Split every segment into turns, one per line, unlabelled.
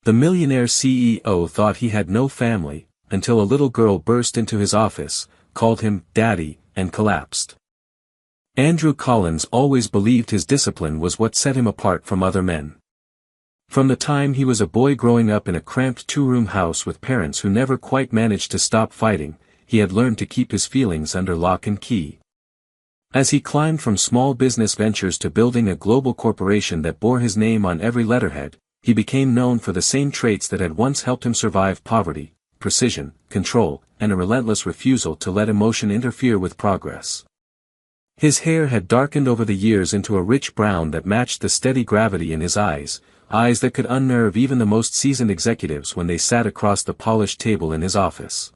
The millionaire CEO thought he had no family, until a little girl burst into his office, called him "Daddy," and collapsed. Andrew Collins always believed his discipline was what set him apart from other men. From the time he was a boy growing up in a cramped two-room house with parents who never quite managed to stop fighting, he had learned to keep his feelings under lock and key. As he climbed from small business ventures to building a global corporation that bore his name on every letterhead, he became known for the same traits that had once helped him survive poverty: precision, control, and a relentless refusal to let emotion interfere with progress. His hair had darkened over the years into a rich brown that matched the steady gravity in his eyes that could unnerve even the most seasoned executives when they sat across the polished table in his office.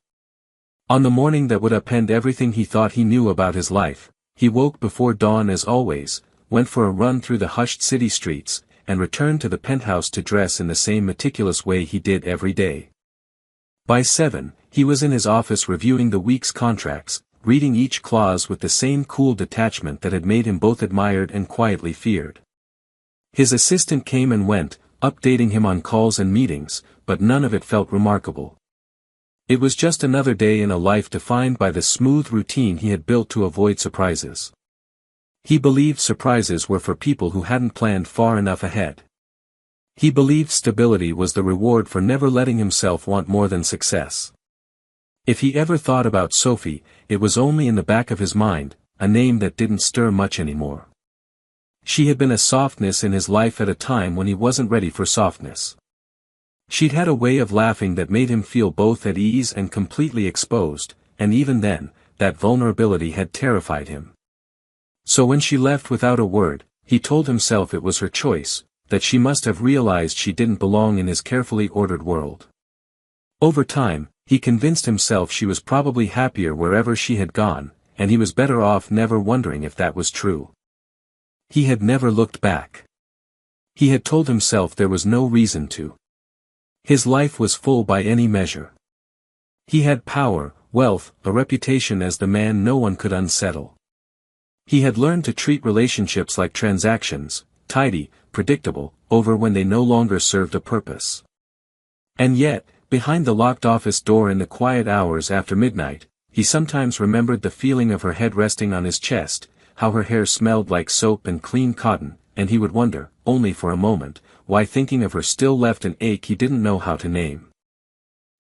On the morning that would upend everything he thought he knew about his life, he woke before dawn as always, went for a run through the hushed city streets, and returned to the penthouse to dress in the same meticulous way he did every day. By 7, he was in his office reviewing the week's contracts, reading each clause with the same cool detachment that had made him both admired and quietly feared. His assistant came and went, updating him on calls and meetings, but none of it felt remarkable. It was just another day in a life defined by the smooth routine he had built to avoid surprises. He believed surprises were for people who hadn't planned far enough ahead. He believed stability was the reward for never letting himself want more than success. If he ever thought about Sophie, it was only in the back of his mind, a name that didn't stir much anymore. She had been a softness in his life at a time when he wasn't ready for softness. She'd had a way of laughing that made him feel both at ease and completely exposed, and even then, that vulnerability had terrified him. So when she left without a word, he told himself it was her choice, that she must have realized she didn't belong in his carefully ordered world. Over time, he convinced himself she was probably happier wherever she had gone, and he was better off never wondering if that was true. He had never looked back. He had told himself there was no reason to. His life was full by any measure. He had power, wealth, a reputation as the man no one could unsettle. He had learned to treat relationships like transactions, tidy, predictable, over when they no longer served a purpose. And yet, behind the locked office door in the quiet hours after midnight, he sometimes remembered the feeling of her head resting on his chest, how her hair smelled like soap and clean cotton, and he would wonder, only for a moment, why thinking of her still left an ache he didn't know how to name.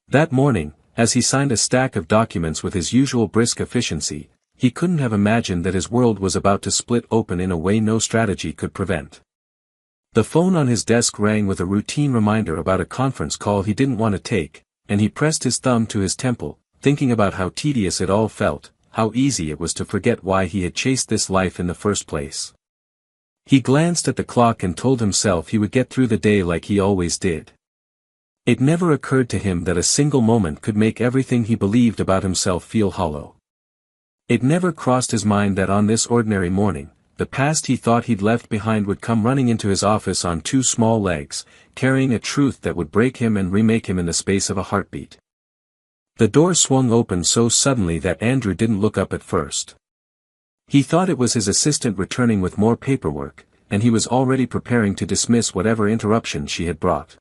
That morning, as he signed a stack of documents with his usual brisk efficiency, he couldn't have imagined that his world was about to split open in a way no strategy could prevent. The phone on his desk rang with a routine reminder about a conference call he didn't want to take, and he pressed his thumb to his temple, thinking about how tedious it all felt, how easy it was to forget why he had chased this life in the first place. He glanced at the clock and told himself he would get through the day like he always did. It never occurred to him that a single moment could make everything he believed about himself feel hollow. It never crossed his mind that on this ordinary morning, the past he thought he'd left behind would come running into his office on two small legs, carrying a truth that would break him and remake him in the space of a heartbeat. The door swung open so suddenly that Andrew didn't look up at first. He thought it was his assistant returning with more paperwork, and he was already preparing to dismiss whatever interruption she had brought.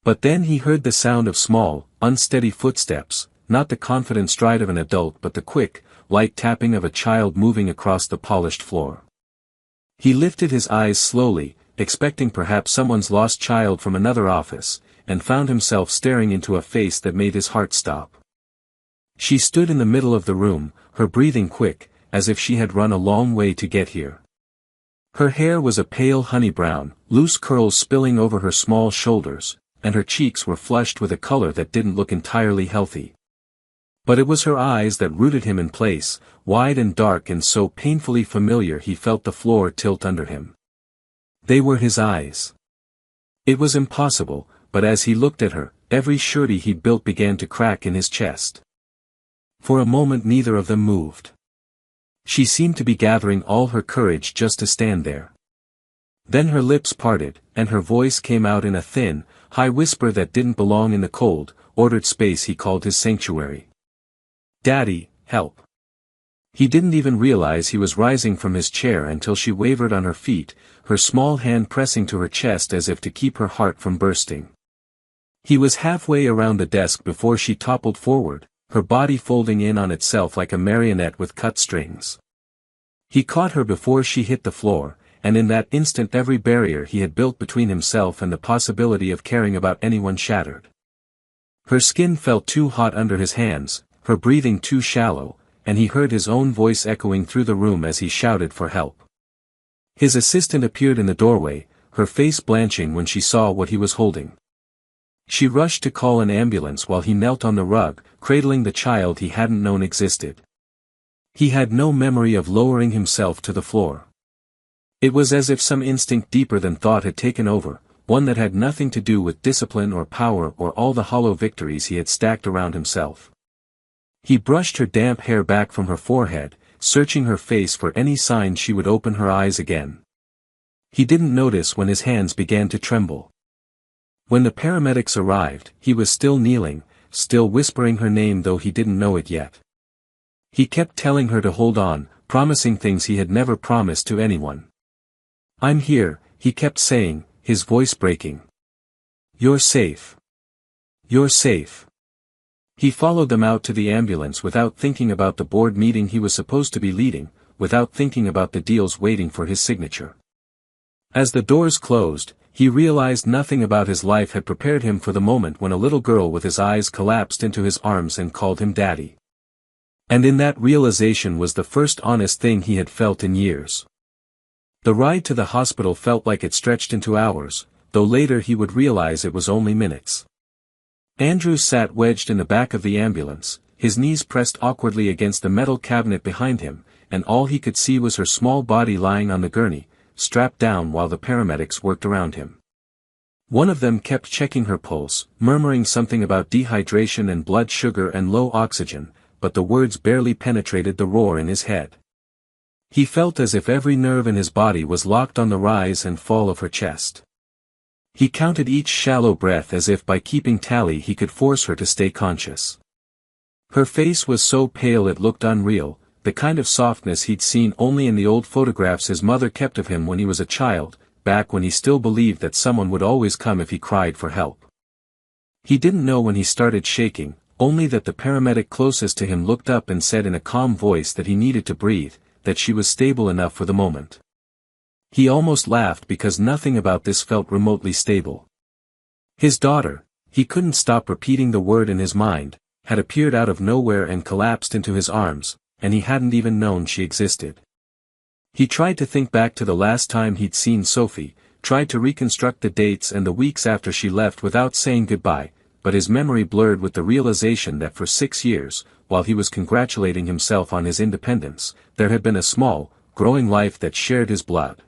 But then he heard the sound of small, unsteady footsteps, not the confident stride of an adult but the quick, light tapping of a child moving across the polished floor. He lifted his eyes slowly, expecting perhaps someone's lost child from another office, and found himself staring into a face that made his heart stop. She stood in the middle of the room, her breathing quick, as if she had run a long way to get here. Her hair was a pale honey brown, loose curls spilling over her small shoulders, and her cheeks were flushed with a color that didn't look entirely healthy. But it was her eyes that rooted him in place, wide and dark and so painfully familiar he felt the floor tilt under him. They were his eyes. It was impossible, but as he looked at her, every surety he'd built began to crack in his chest. For a moment neither of them moved. She seemed to be gathering all her courage just to stand there. Then her lips parted, and her voice came out in a thin, high whisper that didn't belong in the cold, ordered space he called his sanctuary. "Daddy, help." He didn't even realize he was rising from his chair until she wavered on her feet, her small hand pressing to her chest as if to keep her heart from bursting. He was halfway around the desk before she toppled forward, her body folding in on itself like a marionette with cut strings. He caught her before she hit the floor, and in that instant every barrier he had built between himself and the possibility of caring about anyone shattered. Her skin felt too hot under his hands, her breathing too shallow, and he heard his own voice echoing through the room as he shouted for help. His assistant appeared in the doorway, her face blanching when she saw what he was holding. She rushed to call an ambulance while he knelt on the rug, cradling the child he hadn't known existed. He had no memory of lowering himself to the floor. It was as if some instinct deeper than thought had taken over, one that had nothing to do with discipline or power or all the hollow victories he had stacked around himself. He brushed her damp hair back from her forehead, searching her face for any sign she would open her eyes again. He didn't notice when his hands began to tremble. When the paramedics arrived, he was still kneeling, still whispering her name though he didn't know it yet. He kept telling her to hold on, promising things he had never promised to anyone. "I'm here," he kept saying, his voice breaking. "You're safe. You're safe." He followed them out to the ambulance without thinking about the board meeting he was supposed to be leading, without thinking about the deals waiting for his signature. As the doors closed, he realized nothing about his life had prepared him for the moment when a little girl with his eyes collapsed into his arms and called him Daddy. And in that realization was the first honest thing he had felt in years. The ride to the hospital felt like it stretched into hours, though later he would realize it was only minutes. Andrew sat wedged in the back of the ambulance, his knees pressed awkwardly against the metal cabinet behind him, and all he could see was her small body lying on the gurney, strapped down while the paramedics worked around him. One of them kept checking her pulse, murmuring something about dehydration and blood sugar and low oxygen, but the words barely penetrated the roar in his head. He felt as if every nerve in his body was locked on the rise and fall of her chest. He counted each shallow breath as if by keeping tally he could force her to stay conscious. Her face was so pale it looked unreal, the kind of softness he'd seen only in the old photographs his mother kept of him when he was a child, back when he still believed that someone would always come if he cried for help. He didn't know when he started shaking, only that the paramedic closest to him looked up and said in a calm voice that he needed to breathe, that she was stable enough for the moment. He almost laughed because nothing about this felt remotely stable. His daughter, he couldn't stop repeating the word in his mind, had appeared out of nowhere and collapsed into his arms, and he hadn't even known she existed. He tried to think back to the last time he'd seen Sophie, tried to reconstruct the dates and the weeks after she left without saying goodbye, but his memory blurred with the realization that for 6 years, while he was congratulating himself on his independence, there had been a small, growing life that shared his blood.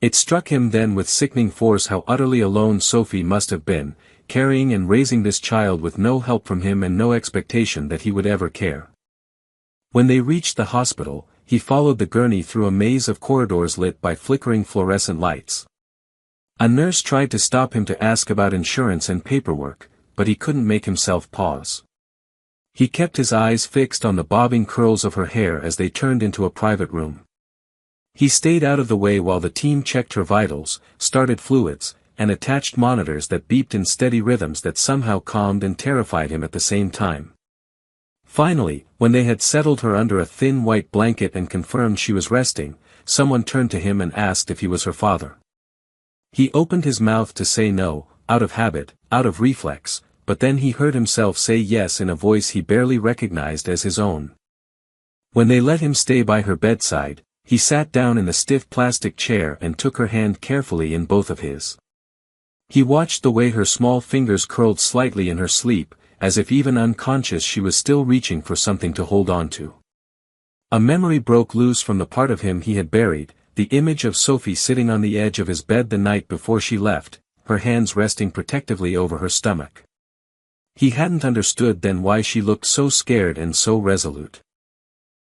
It struck him then with sickening force how utterly alone Sophie must have been, carrying and raising this child with no help from him and no expectation that he would ever care. When they reached the hospital, he followed the gurney through a maze of corridors lit by flickering fluorescent lights. A nurse tried to stop him to ask about insurance and paperwork, but he couldn't make himself pause. He kept his eyes fixed on the bobbing curls of her hair as they turned into a private room. He stayed out of the way while the team checked her vitals, started fluids, and attached monitors that beeped in steady rhythms that somehow calmed and terrified him at the same time. Finally, when they had settled her under a thin white blanket and confirmed she was resting, someone turned to him and asked if he was her father. He opened his mouth to say no, out of habit, out of reflex, but then he heard himself say yes in a voice he barely recognized as his own. When they let him stay by her bedside, he sat down in the stiff plastic chair and took her hand carefully in both of his. He watched the way her small fingers curled slightly in her sleep, as if even unconscious she was still reaching for something to hold on to. A memory broke loose from the part of him he had buried, the image of Sophie sitting on the edge of his bed the night before she left, her hands resting protectively over her stomach. He hadn't understood then why she looked so scared and so resolute.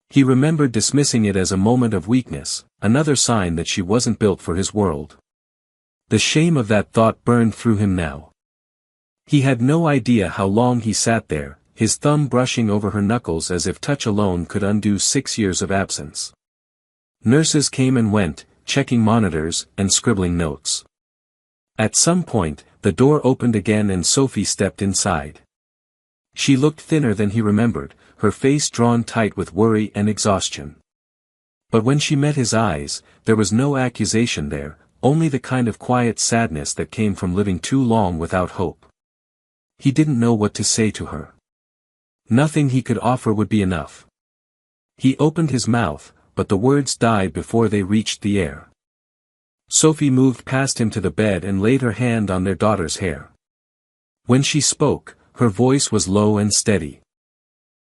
He remembered dismissing it as a moment of weakness, another sign that she wasn't built for his world. The shame of that thought burned through him now. He had no idea how long he sat there, his thumb brushing over her knuckles as if touch alone could undo 6 years of absence. Nurses came and went, checking monitors and scribbling notes. At some point, the door opened again and Sophie stepped inside. She looked thinner than he remembered, her face drawn tight with worry and exhaustion. But when she met his eyes, there was no accusation there, only the kind of quiet sadness that came from living too long without hope. He didn't know what to say to her. Nothing he could offer would be enough. He opened his mouth, but the words died before they reached the air. Sophie moved past him to the bed and laid her hand on their daughter's hair. When she spoke, her voice was low and steady.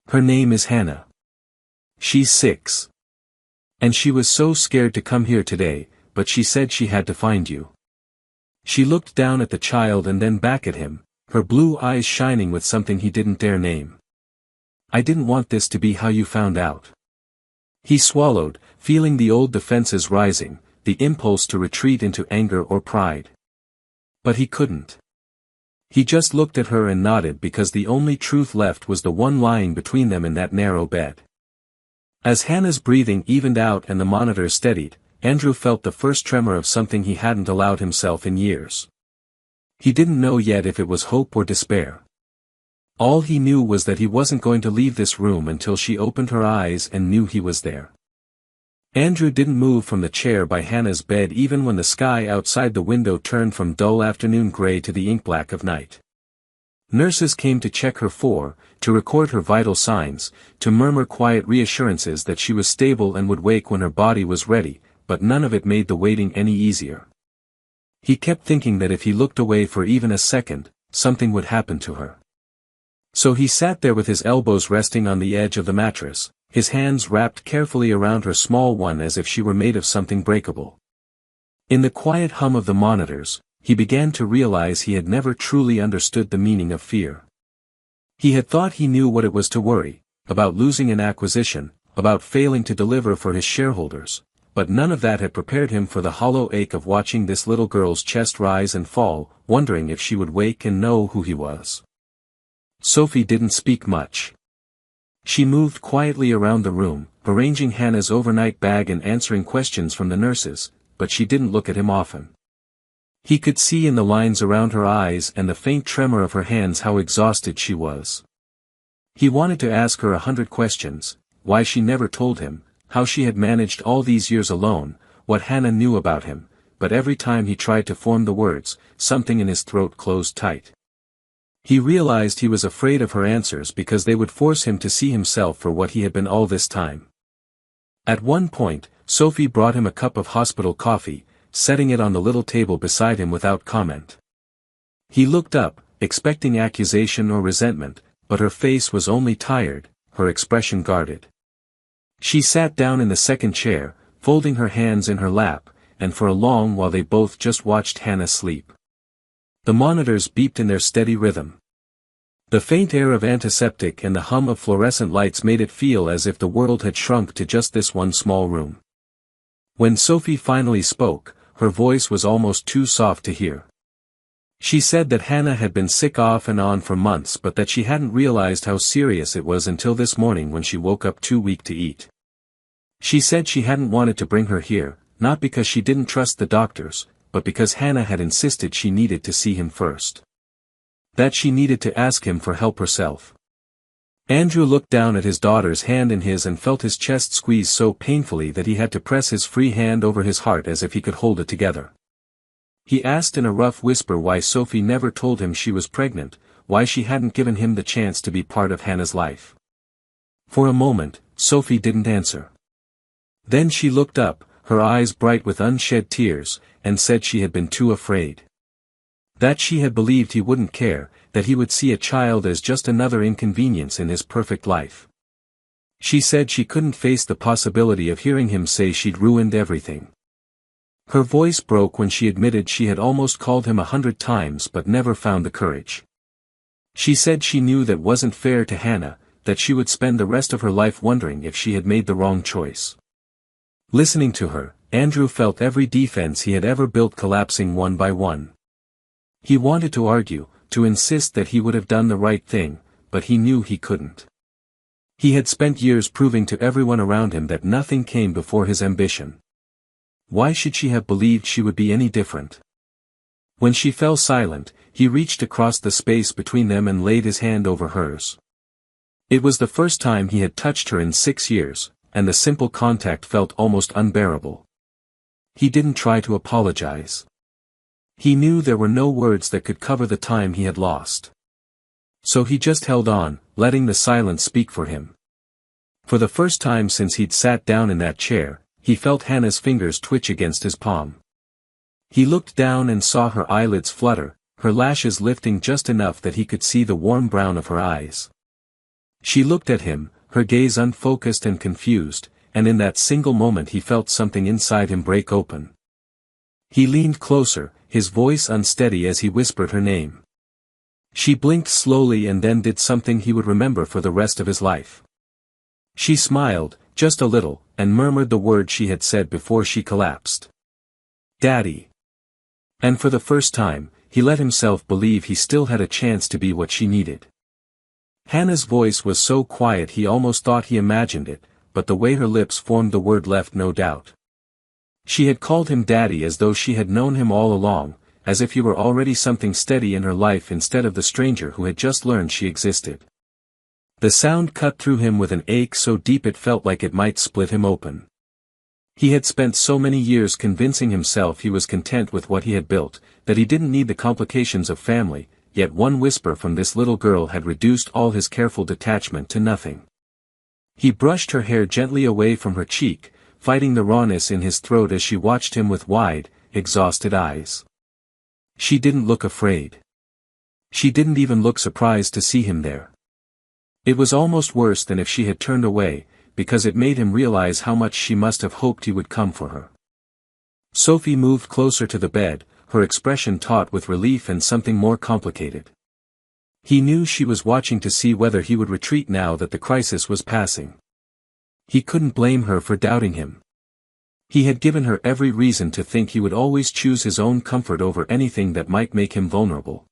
Her name is Hannah. She's 6. And she was so scared to come here today, but she said she had to find you. She looked down at the child and then back at him, her blue eyes shining with something he didn't dare name. I didn't want this to be how you found out. He swallowed, feeling the old defenses rising, the impulse to retreat into anger or pride. But he couldn't. He just looked at her and nodded because the only truth left was the one lying between them in that narrow bed. As Hannah's breathing evened out and the monitor steadied, Andrew felt the first tremor of something he hadn't allowed himself in years. He didn't know yet if it was hope or despair. All he knew was that he wasn't going to leave this room until she opened her eyes and knew he was there. Andrew didn't move from the chair by Hannah's bed even when the sky outside the window turned from dull afternoon gray to the ink-black of night. Nurses came to check her to record her vital signs, to murmur quiet reassurances that she was stable and would wake when her body was ready, but none of it made the waiting any easier. He kept thinking that if he looked away for even a second, something would happen to her. So he sat there with his elbows resting on the edge of the mattress, his hands wrapped carefully around her small one as if she were made of something breakable. In the quiet hum of the monitors, he began to realize he had never truly understood the meaning of fear. He had thought he knew what it was to worry, about losing an acquisition, about failing to deliver for his shareholders, but none of that had prepared him for the hollow ache of watching this little girl's chest rise and fall, wondering if she would wake and know who he was. Sophie didn't speak much. She moved quietly around the room, arranging Hannah's overnight bag and answering questions from the nurses, but she didn't look at him often. He could see in the lines around her eyes and the faint tremor of her hands how exhausted she was. He wanted to ask her 100 questions, why she never told him, how she had managed all these years alone, what Hannah knew about him, but every time he tried to form the words, something in his throat closed tight. He realized he was afraid of her answers because they would force him to see himself for what he had been all this time. At one point, Sophie brought him a cup of hospital coffee, setting it on the little table beside him without comment. He looked up, expecting accusation or resentment, but her face was only tired, her expression guarded. She sat down in the second chair, folding her hands in her lap, and for a long while they both just watched Hannah sleep. The monitors beeped in their steady rhythm. The faint air of antiseptic and the hum of fluorescent lights made it feel as if the world had shrunk to just this one small room. When Sophie finally spoke, her voice was almost too soft to hear. She said that Hannah had been sick off and on for months but that she hadn't realized how serious it was until this morning when she woke up too weak to eat. She said she hadn't wanted to bring her here, not because she didn't trust the doctors, but because Hannah had insisted she needed to see him first. That she needed to ask him for help herself. Andrew looked down at his daughter's hand in his and felt his chest squeeze so painfully that he had to press his free hand over his heart as if he could hold it together. He asked in a rough whisper why Sophie never told him she was pregnant, why she hadn't given him the chance to be part of Hannah's life. For a moment, Sophie didn't answer. Then she looked up, her eyes bright with unshed tears, and said she had been too afraid. That she had believed he wouldn't care, that he would see a child as just another inconvenience in his perfect life. She said she couldn't face the possibility of hearing him say she'd ruined everything. Her voice broke when she admitted she had almost called him 100 times but never found the courage. She said she knew that wasn't fair to Hannah, that she would spend the rest of her life wondering if she had made the wrong choice. Listening to her, Andrew felt every defense he had ever built collapsing one by one. He wanted to argue, to insist that he would have done the right thing, but he knew he couldn't. He had spent years proving to everyone around him that nothing came before his ambition. Why should she have believed she would be any different? When she fell silent, he reached across the space between them and laid his hand over hers. It was the first time he had touched her in 6 years, and the simple contact felt almost unbearable. He didn't try to apologize. He knew there were no words that could cover the time he had lost. So he just held on, letting the silence speak for him. For the first time since he'd sat down in that chair, he felt Hannah's fingers twitch against his palm. He looked down and saw her eyelids flutter, her lashes lifting just enough that he could see the warm brown of her eyes. She looked at him, her gaze unfocused and confused, and in that single moment he felt something inside him break open. He leaned closer, his voice unsteady as he whispered her name. She blinked slowly and then did something he would remember for the rest of his life. She smiled, just a little, and murmured the word she had said before she collapsed. "Daddy." And for the first time, he let himself believe he still had a chance to be what she needed. Hannah's voice was so quiet he almost thought he imagined it, but the way her lips formed the word left no doubt. She had called him Daddy as though she had known him all along, as if he were already something steady in her life instead of the stranger who had just learned she existed. The sound cut through him with an ache so deep it felt like it might split him open. He had spent so many years convincing himself he was content with what he had built, that he didn't need the complications of family, yet one whisper from this little girl had reduced all his careful detachment to nothing. He brushed her hair gently away from her cheek, fighting the rawness in his throat as she watched him with wide, exhausted eyes. She didn't look afraid. She didn't even look surprised to see him there. It was almost worse than if she had turned away, because it made him realize how much she must have hoped he would come for her. Sophie moved closer to the bed, her expression taut with relief and something more complicated. He knew she was watching to see whether he would retreat now that the crisis was passing. He couldn't blame her for doubting him. He had given her every reason to think he would always choose his own comfort over anything that might make him vulnerable.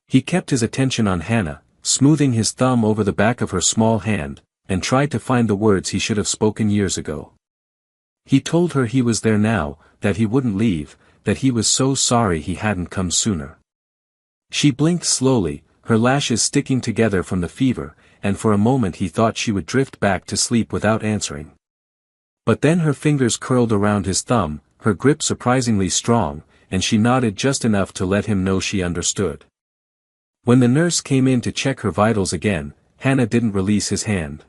He kept his attention on Hannah, smoothing his thumb over the back of her small hand, and tried to find the words he should have spoken years ago. He told her he was there now, that he wouldn't leave, that he was so sorry he hadn't come sooner. She blinked slowly, her lashes sticking together from the fever, and for a moment he thought she would drift back to sleep without answering. But then her fingers curled around his thumb, her grip surprisingly strong, and she nodded just enough to let him know she understood. When the nurse came in to check her vitals again, Hannah didn't release his hand.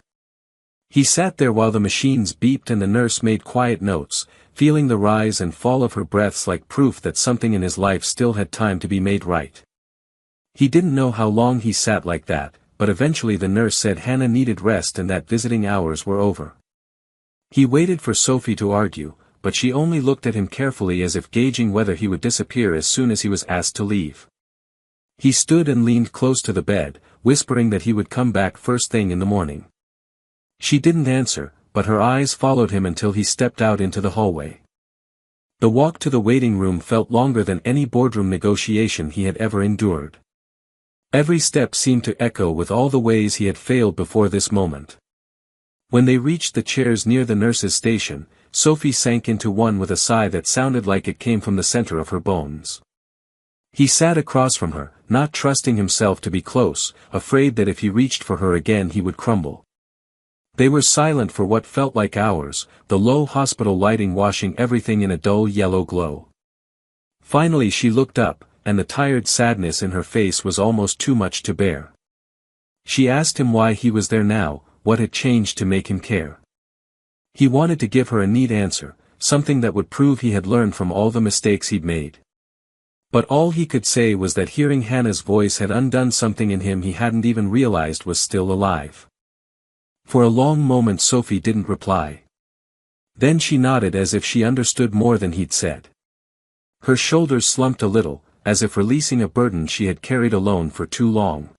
He sat there while the machines beeped and the nurse made quiet notes, feeling the rise and fall of her breaths like proof that something in his life still had time to be made right. He didn't know how long he sat like that, but eventually the nurse said Hannah needed rest and that visiting hours were over. He waited for Sophie to argue, but she only looked at him carefully as if gauging whether he would disappear as soon as he was asked to leave. He stood and leaned close to the bed, whispering that he would come back first thing in the morning. She didn't answer, but her eyes followed him until he stepped out into the hallway. The walk to the waiting room felt longer than any boardroom negotiation he had ever endured. Every step seemed to echo with all the ways he had failed before this moment. When they reached the chairs near the nurse's station, Sophie sank into one with a sigh that sounded like it came from the center of her bones. He sat across from her, not trusting himself to be close, afraid that if he reached for her again he would crumble. They were silent for what felt like hours, the low hospital lighting washing everything in a dull yellow glow. Finally she looked up, and the tired sadness in her face was almost too much to bear. She asked him why he was there now, what had changed to make him care. He wanted to give her a neat answer, something that would prove he had learned from all the mistakes he'd made. But all he could say was that hearing Hannah's voice had undone something in him he hadn't even realized was still alive. For a long moment Sophie didn't reply. Then she nodded as if she understood more than he'd said. Her shoulders slumped a little, as if releasing a burden she had carried alone for too long.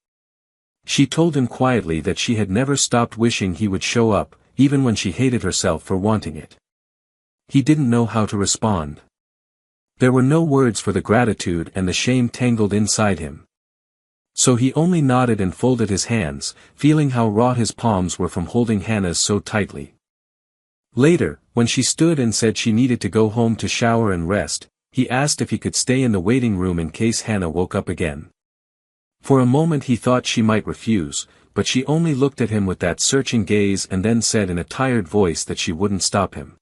She told him quietly that she had never stopped wishing he would show up, even when she hated herself for wanting it. He didn't know how to respond. There were no words for the gratitude and the shame tangled inside him. So he only nodded and folded his hands, feeling how raw his palms were from holding Hannah's so tightly. Later, when she stood and said she needed to go home to shower and rest, he asked if he could stay in the waiting room in case Hannah woke up again. For a moment he thought she might refuse, but she only looked at him with that searching gaze and then said in a tired voice that she wouldn't stop him.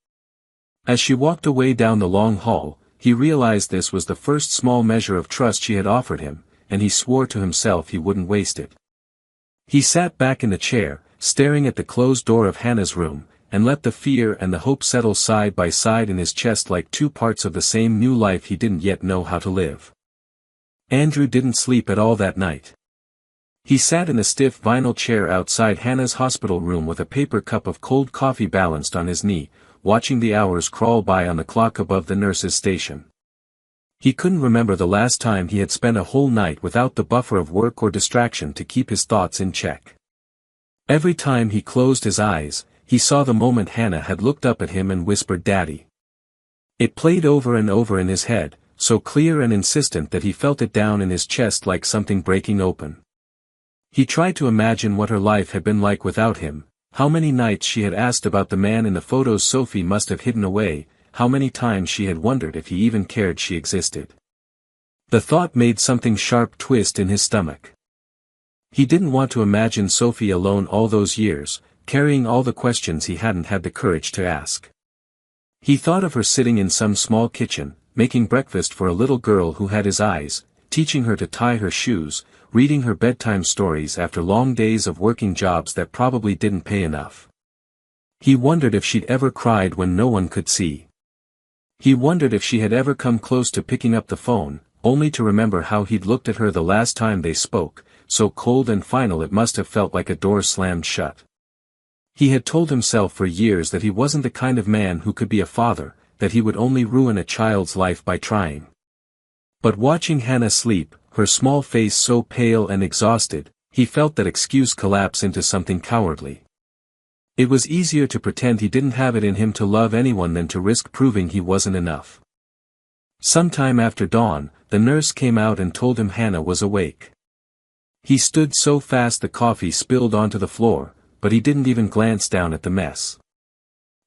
As she walked away down the long hall, he realized this was the first small measure of trust she had offered him, and he swore to himself he wouldn't waste it. He sat back in the chair, staring at the closed door of Hannah's room, and let the fear and the hope settle side by side in his chest like two parts of the same new life he didn't yet know how to live. Andrew didn't sleep at all that night. He sat in a stiff vinyl chair outside Hannah's hospital room with a paper cup of cold coffee balanced on his knee, watching the hours crawl by on the clock above the nurse's station. He couldn't remember the last time he had spent a whole night without the buffer of work or distraction to keep his thoughts in check. Every time he closed his eyes, he saw the moment Hannah had looked up at him and whispered "Daddy." It played over and over in his head, so clear and insistent that he felt it down in his chest like something breaking open. He tried to imagine what her life had been like without him, how many nights she had asked about the man in the photos Sophie must have hidden away, how many times she had wondered if he even cared she existed. The thought made something sharp twist in his stomach. He didn't want to imagine Sophie alone all those years, carrying all the questions he hadn't had the courage to ask. He thought of her sitting in some small kitchen, making breakfast for a little girl who had his eyes, teaching her to tie her shoes, reading her bedtime stories after long days of working jobs that probably didn't pay enough. He wondered if she'd ever cried when no one could see. He wondered if she had ever come close to picking up the phone, only to remember how he'd looked at her the last time they spoke, so cold and final it must have felt like a door slammed shut. He had told himself for years that he wasn't the kind of man who could be a father, that he would only ruin a child's life by trying. But watching Hannah sleep, her small face so pale and exhausted, he felt that excuse collapse into something cowardly. It was easier to pretend he didn't have it in him to love anyone than to risk proving he wasn't enough. Sometime after dawn, the nurse came out and told him Hannah was awake. He stood so fast the coffee spilled onto the floor, but he didn't even glance down at the mess.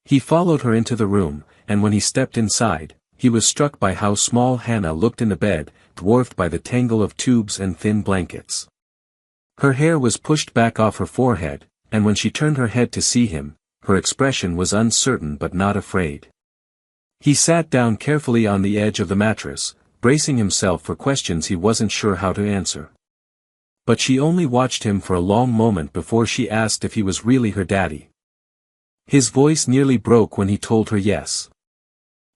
He followed her into the room, and when he stepped inside, he was struck by how small Hannah looked in the bed, dwarfed by the tangle of tubes and thin blankets. Her hair was pushed back off her forehead, and when she turned her head to see him, her expression was uncertain but not afraid. He sat down carefully on the edge of the mattress, bracing himself for questions he wasn't sure how to answer. But she only watched him for a long moment before she asked if he was really her daddy. His voice nearly broke when he told her yes.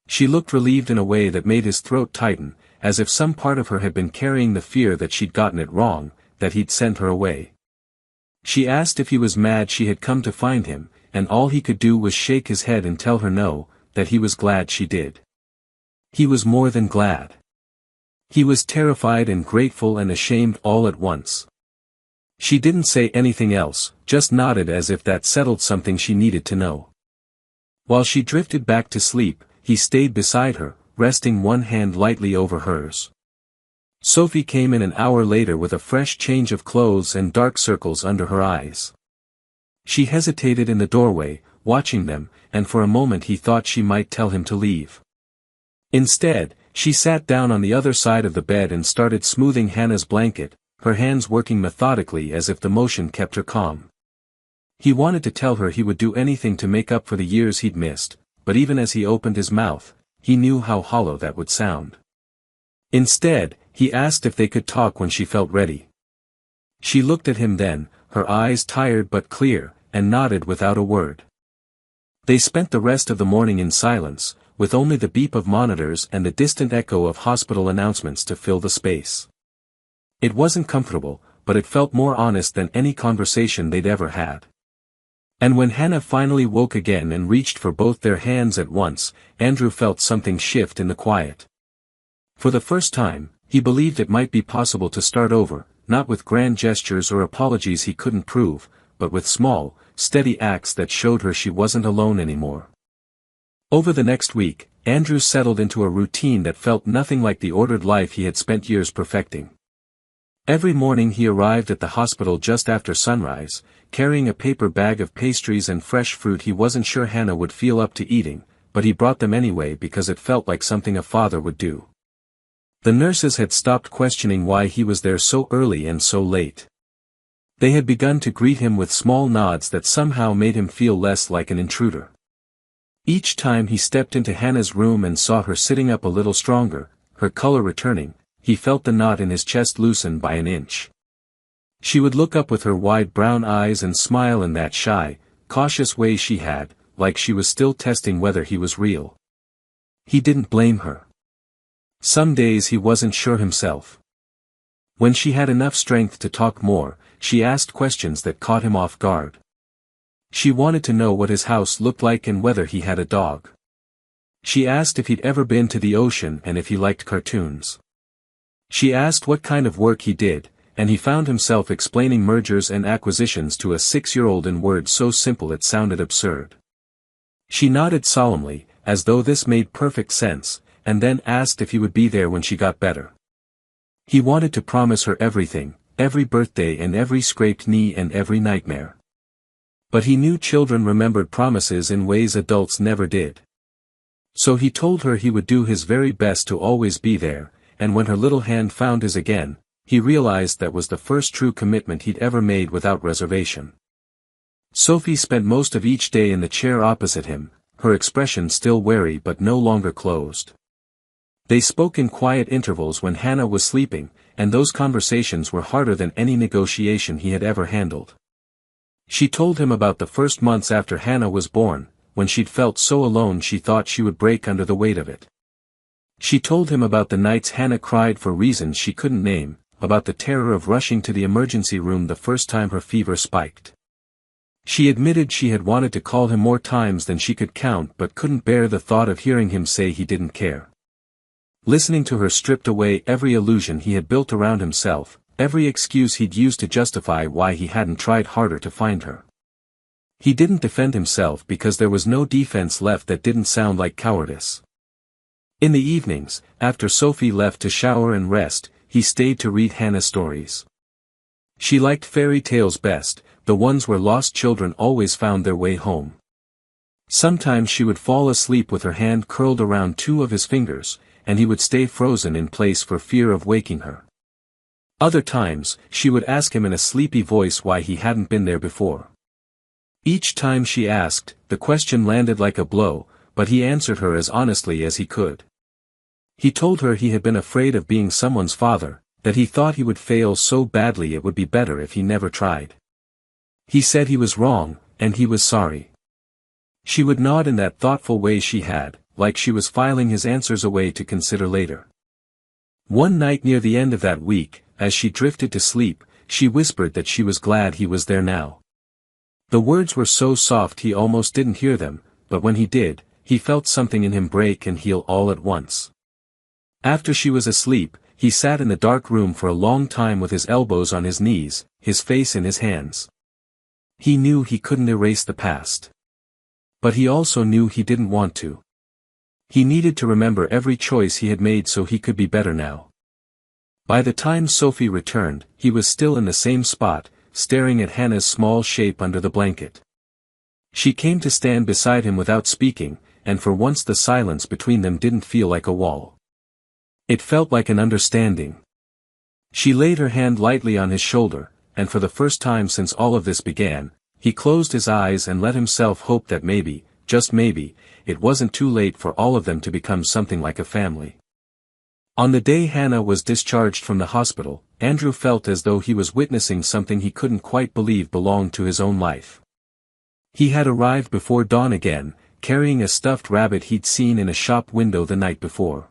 She looked relieved in a way that made his throat tighten, as if some part of her had been carrying the fear that she'd gotten it wrong, that he'd sent her away. She asked if he was mad she had come to find him, and all he could do was shake his head and tell her no, that he was glad she did. He was more than glad. He was terrified and grateful and ashamed all at once. She didn't say anything else, just nodded as if that settled something she needed to know. While she drifted back to sleep, he stayed beside her, resting one hand lightly over hers. Sophie came in an hour later with a fresh change of clothes and dark circles under her eyes. She hesitated in the doorway, watching them, and for a moment he thought she might tell him to leave. Instead, she sat down on the other side of the bed and started smoothing Hannah's blanket, her hands working methodically as if the motion kept her calm. He wanted to tell her he would do anything to make up for the years he'd missed, but even as he opened his mouth, he knew how hollow that would sound. Instead, he asked if they could talk when she felt ready. She looked at him then, her eyes tired but clear, and nodded without a word. They spent the rest of the morning in silence, with only the beep of monitors and the distant echo of hospital announcements to fill the space. It wasn't comfortable, but it felt more honest than any conversation they'd ever had. And when Hannah finally woke again and reached for both their hands at once, Andrew felt something shift in the quiet. For the first time, he believed it might be possible to start over, not with grand gestures or apologies he couldn't prove, but with small, steady acts that showed her she wasn't alone anymore. Over the next week, Andrew settled into a routine that felt nothing like the ordered life he had spent years perfecting. Every morning he arrived at the hospital just after sunrise, carrying a paper bag of pastries and fresh fruit he wasn't sure Hannah would feel up to eating, but he brought them anyway because it felt like something a father would do. The nurses had stopped questioning why he was there so early and so late. They had begun to greet him with small nods that somehow made him feel less like an intruder. Each time he stepped into Hannah's room and saw her sitting up a little stronger, her color returning, he felt the knot in his chest loosen by an inch. She would look up with her wide brown eyes and smile in that shy, cautious way she had, like she was still testing whether he was real. He didn't blame her. Some days he wasn't sure himself. When she had enough strength to talk more, she asked questions that caught him off guard. She wanted to know what his house looked like and whether he had a dog. She asked if he'd ever been to the ocean and if he liked cartoons. She asked what kind of work he did, and he found himself explaining mergers and acquisitions to a 6-year-old in words so simple it sounded absurd. She nodded solemnly, as though this made perfect sense, and then asked if he would be there when she got better. He wanted to promise her everything, every birthday and every scraped knee and every nightmare. But he knew children remembered promises in ways adults never did. So he told her he would do his very best to always be there, and when her little hand found his again, he realized that was the first true commitment he'd ever made without reservation. Sophie spent most of each day in the chair opposite him, her expression still wary but no longer closed. They spoke in quiet intervals when Hannah was sleeping, and those conversations were harder than any negotiation he had ever handled. She told him about the first months after Hannah was born, when she'd felt so alone she thought she would break under the weight of it. She told him about the nights Hannah cried for reasons she couldn't name, about the terror of rushing to the emergency room the first time her fever spiked. She admitted she had wanted to call him more times than she could count but couldn't bear the thought of hearing him say he didn't care. Listening to her stripped away every illusion he had built around himself, every excuse he'd used to justify why he hadn't tried harder to find her. He didn't defend himself because there was no defense left that didn't sound like cowardice. In the evenings, after Sophie left to shower and rest, he stayed to read Hannah stories. She liked fairy tales best, the ones where lost children always found their way home. Sometimes she would fall asleep with her hand curled around 2 of his fingers, and he would stay frozen in place for fear of waking her. Other times, she would ask him in a sleepy voice why he hadn't been there before. Each time she asked, the question landed like a blow, but he answered her as honestly as he could. He told her he had been afraid of being someone's father, that he thought he would fail so badly it would be better if he never tried. He said he was wrong, and he was sorry. She would nod in that thoughtful way she had, like she was filing his answers away to consider later. One night near the end of that week, as she drifted to sleep, she whispered that she was glad he was there now. The words were so soft he almost didn't hear them, but when he did, he felt something in him break and heal all at once. After she was asleep, he sat in the dark room for a long time with his elbows on his knees, his face in his hands. He knew he couldn't erase the past. But he also knew he didn't want to. He needed to remember every choice he had made so he could be better now. By the time Sophie returned, he was still in the same spot, staring at Hannah's small shape under the blanket. She came to stand beside him without speaking, and for once the silence between them didn't feel like a wall. It felt like an understanding. She laid her hand lightly on his shoulder, and for the first time since all of this began, he closed his eyes and let himself hope that maybe, just maybe, it wasn't too late for all of them to become something like a family. On the day Hannah was discharged from the hospital, Andrew felt as though he was witnessing something he couldn't quite believe belonged to his own life. He had arrived before dawn again, carrying a stuffed rabbit he'd seen in a shop window the night before.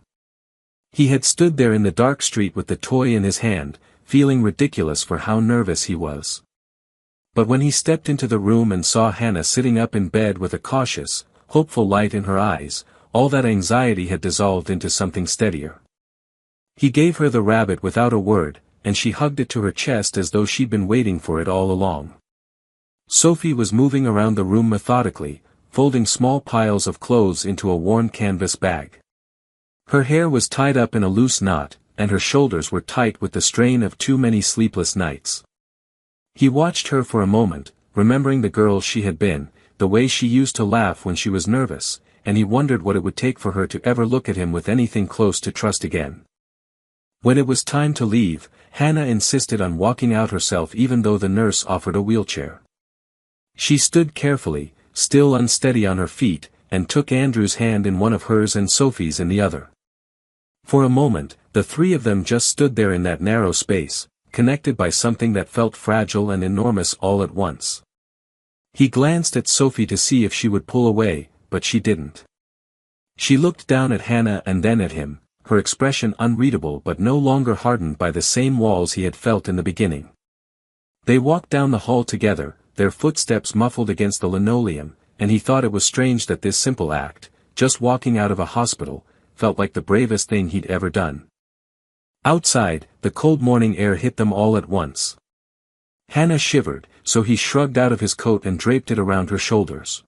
He had stood there in the dark street with the toy in his hand, feeling ridiculous for how nervous he was. But when he stepped into the room and saw Hannah sitting up in bed with a cautious, hopeful light in her eyes, all that anxiety had dissolved into something steadier. He gave her the rabbit without a word, and she hugged it to her chest as though she'd been waiting for it all along. Sophie was moving around the room methodically, folding small piles of clothes into a worn canvas bag. Her hair was tied up in a loose knot, and her shoulders were tight with the strain of too many sleepless nights. He watched her for a moment, remembering the girl she had been, the way she used to laugh when she was nervous, and he wondered what it would take for her to ever look at him with anything close to trust again. When it was time to leave, Hannah insisted on walking out herself even though the nurse offered a wheelchair. She stood carefully, still unsteady on her feet, and took Andrew's hand in one of hers and Sophie's in the other. For a moment, the three of them just stood there in that narrow space, connected by something that felt fragile and enormous all at once. He glanced at Sophie to see if she would pull away, but she didn't. She looked down at Hannah and then at him, her expression unreadable but no longer hardened by the same walls he had felt in the beginning. They walked down the hall together, their footsteps muffled against the linoleum, and he thought it was strange that this simple act, just walking out of a hospital, felt like the bravest thing he'd ever done. Outside, the cold morning air hit them all at once. Hannah shivered, so he shrugged out of his coat and draped it around her shoulders.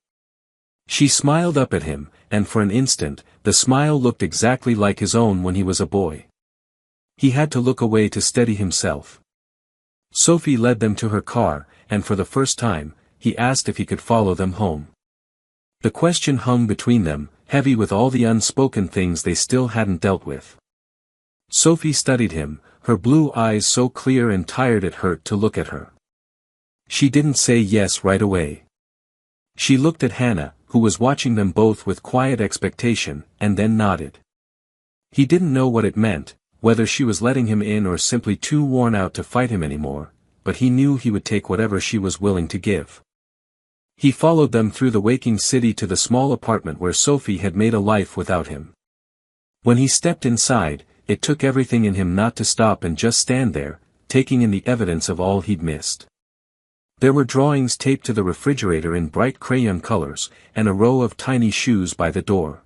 She smiled up at him, and for an instant, the smile looked exactly like his own when he was a boy. He had to look away to steady himself. Sophie led them to her car, and for the first time, he asked if he could follow them home. The question hung between them, heavy with all the unspoken things they still hadn't dealt with. Sophie studied him, her blue eyes so clear and tired it hurt to look at her. She didn't say yes right away. She looked at Hannah, who was watching them both with quiet expectation, and then nodded. He didn't know what it meant, whether she was letting him in or simply too worn out to fight him anymore, but he knew he would take whatever she was willing to give. He followed them through the waking city to the small apartment where Sophie had made a life without him. When he stepped inside, it took everything in him not to stop and just stand there, taking in the evidence of all he'd missed. There were drawings taped to the refrigerator in bright crayon colors, and a row of tiny shoes by the door.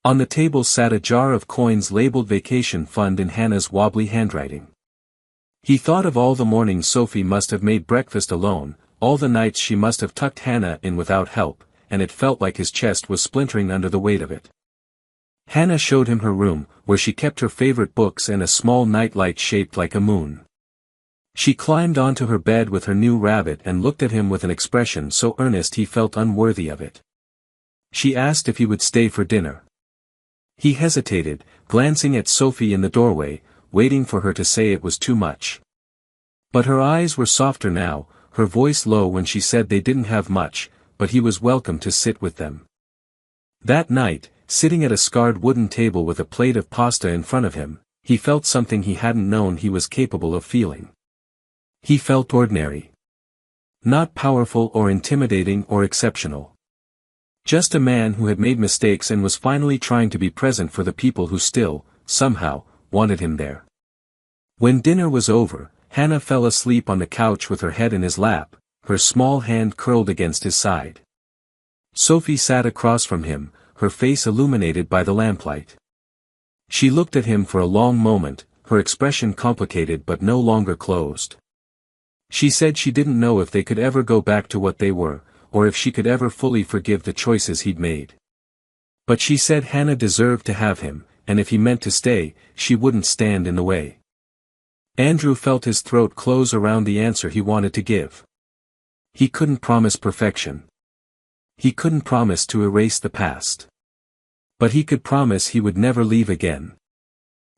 On the table sat a jar of coins labeled Vacation Fund in Hannah's wobbly handwriting. He thought of all the mornings Sophie must have made breakfast alone, all the nights she must have tucked Hannah in without help, and it felt like his chest was splintering under the weight of it. Hannah showed him her room, where she kept her favorite books and a small nightlight shaped like a moon. She climbed onto her bed with her new rabbit and looked at him with an expression so earnest he felt unworthy of it. She asked if he would stay for dinner. He hesitated, glancing at Sophie in the doorway, waiting for her to say it was too much. But her eyes were softer now, her voice low when she said they didn't have much, but he was welcome to sit with them. That night, sitting at a scarred wooden table with a plate of pasta in front of him, he felt something he hadn't known he was capable of feeling. He felt ordinary. Not powerful or intimidating or exceptional. Just a man who had made mistakes and was finally trying to be present for the people who still, somehow, wanted him there. When dinner was over, Hannah fell asleep on the couch with her head in his lap, her small hand curled against his side. Sophie sat across from him, her face illuminated by the lamplight. She looked at him for a long moment, her expression complicated but no longer closed. She said she didn't know if they could ever go back to what they were, or if she could ever fully forgive the choices he'd made. But she said Hannah deserved to have him, and if he meant to stay, she wouldn't stand in the way. Andrew felt his throat close around the answer he wanted to give. He couldn't promise perfection. He couldn't promise to erase the past. But he could promise he would never leave again.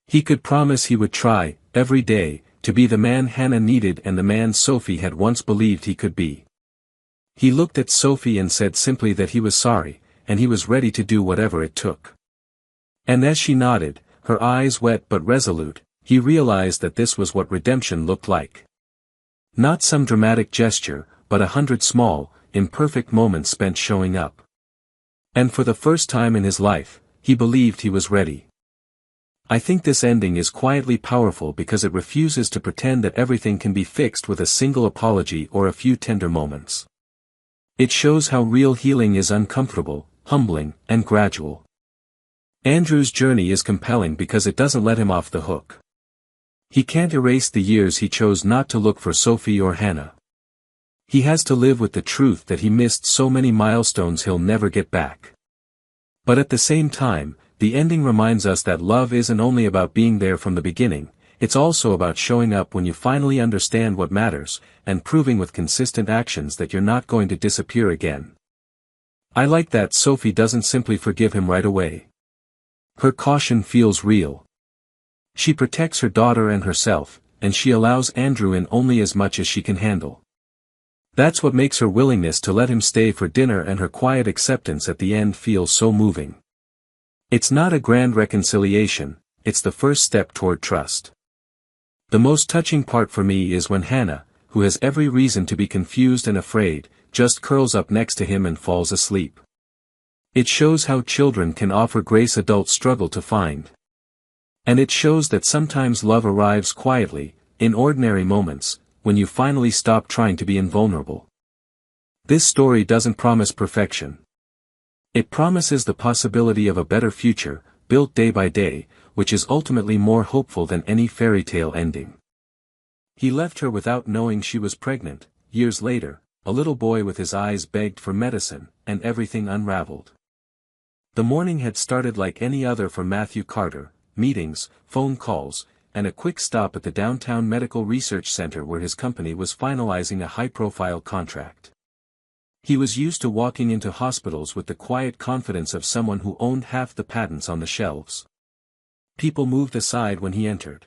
He could promise he would try, every day, to be the man Hannah needed and the man Sophie had once believed he could be. He looked at Sophie and said simply that he was sorry, and he was ready to do whatever it took. And as she nodded, her eyes wet but resolute, he realized that this was what redemption looked like. Not some dramatic gesture, but 100 small, imperfect moments spent showing up. And for the first time in his life, he believed he was ready. I think this ending is quietly powerful because it refuses to pretend that everything can be fixed with a single apology or a few tender moments. It shows how real healing is uncomfortable, humbling, and gradual. Andrew's journey is compelling because it doesn't let him off the hook. He can't erase the years he chose not to look for Sophie or Hannah. He has to live with the truth that he missed so many milestones he'll never get back. But at the same time, the ending reminds us that love isn't only about being there from the beginning, it's also about showing up when you finally understand what matters, and proving with consistent actions that you're not going to disappear again. I like that Sophie doesn't simply forgive him right away. Her caution feels real. She protects her daughter and herself, and she allows Andrew in only as much as she can handle. That's what makes her willingness to let him stay for dinner and her quiet acceptance at the end feel so moving. It's not a grand reconciliation, it's the first step toward trust. The most touching part for me is when Hannah, who has every reason to be confused and afraid, just curls up next to him and falls asleep. It shows how children can offer grace adults struggle to find. And it shows that sometimes love arrives quietly, in ordinary moments, when you finally stop trying to be invulnerable. This story doesn't promise perfection. It promises the possibility of a better future, built day by day, which is ultimately more hopeful than any fairy tale ending. He left her without knowing she was pregnant. Years later, a little boy with his eyes begged for medicine, and everything unraveled. The morning had started like any other for Matthew Carter: meetings, phone calls, and a quick stop at the downtown medical research center where his company was finalizing a high-profile contract. He was used to walking into hospitals with the quiet confidence of someone who owned half the patents on the shelves. People moved aside when he entered.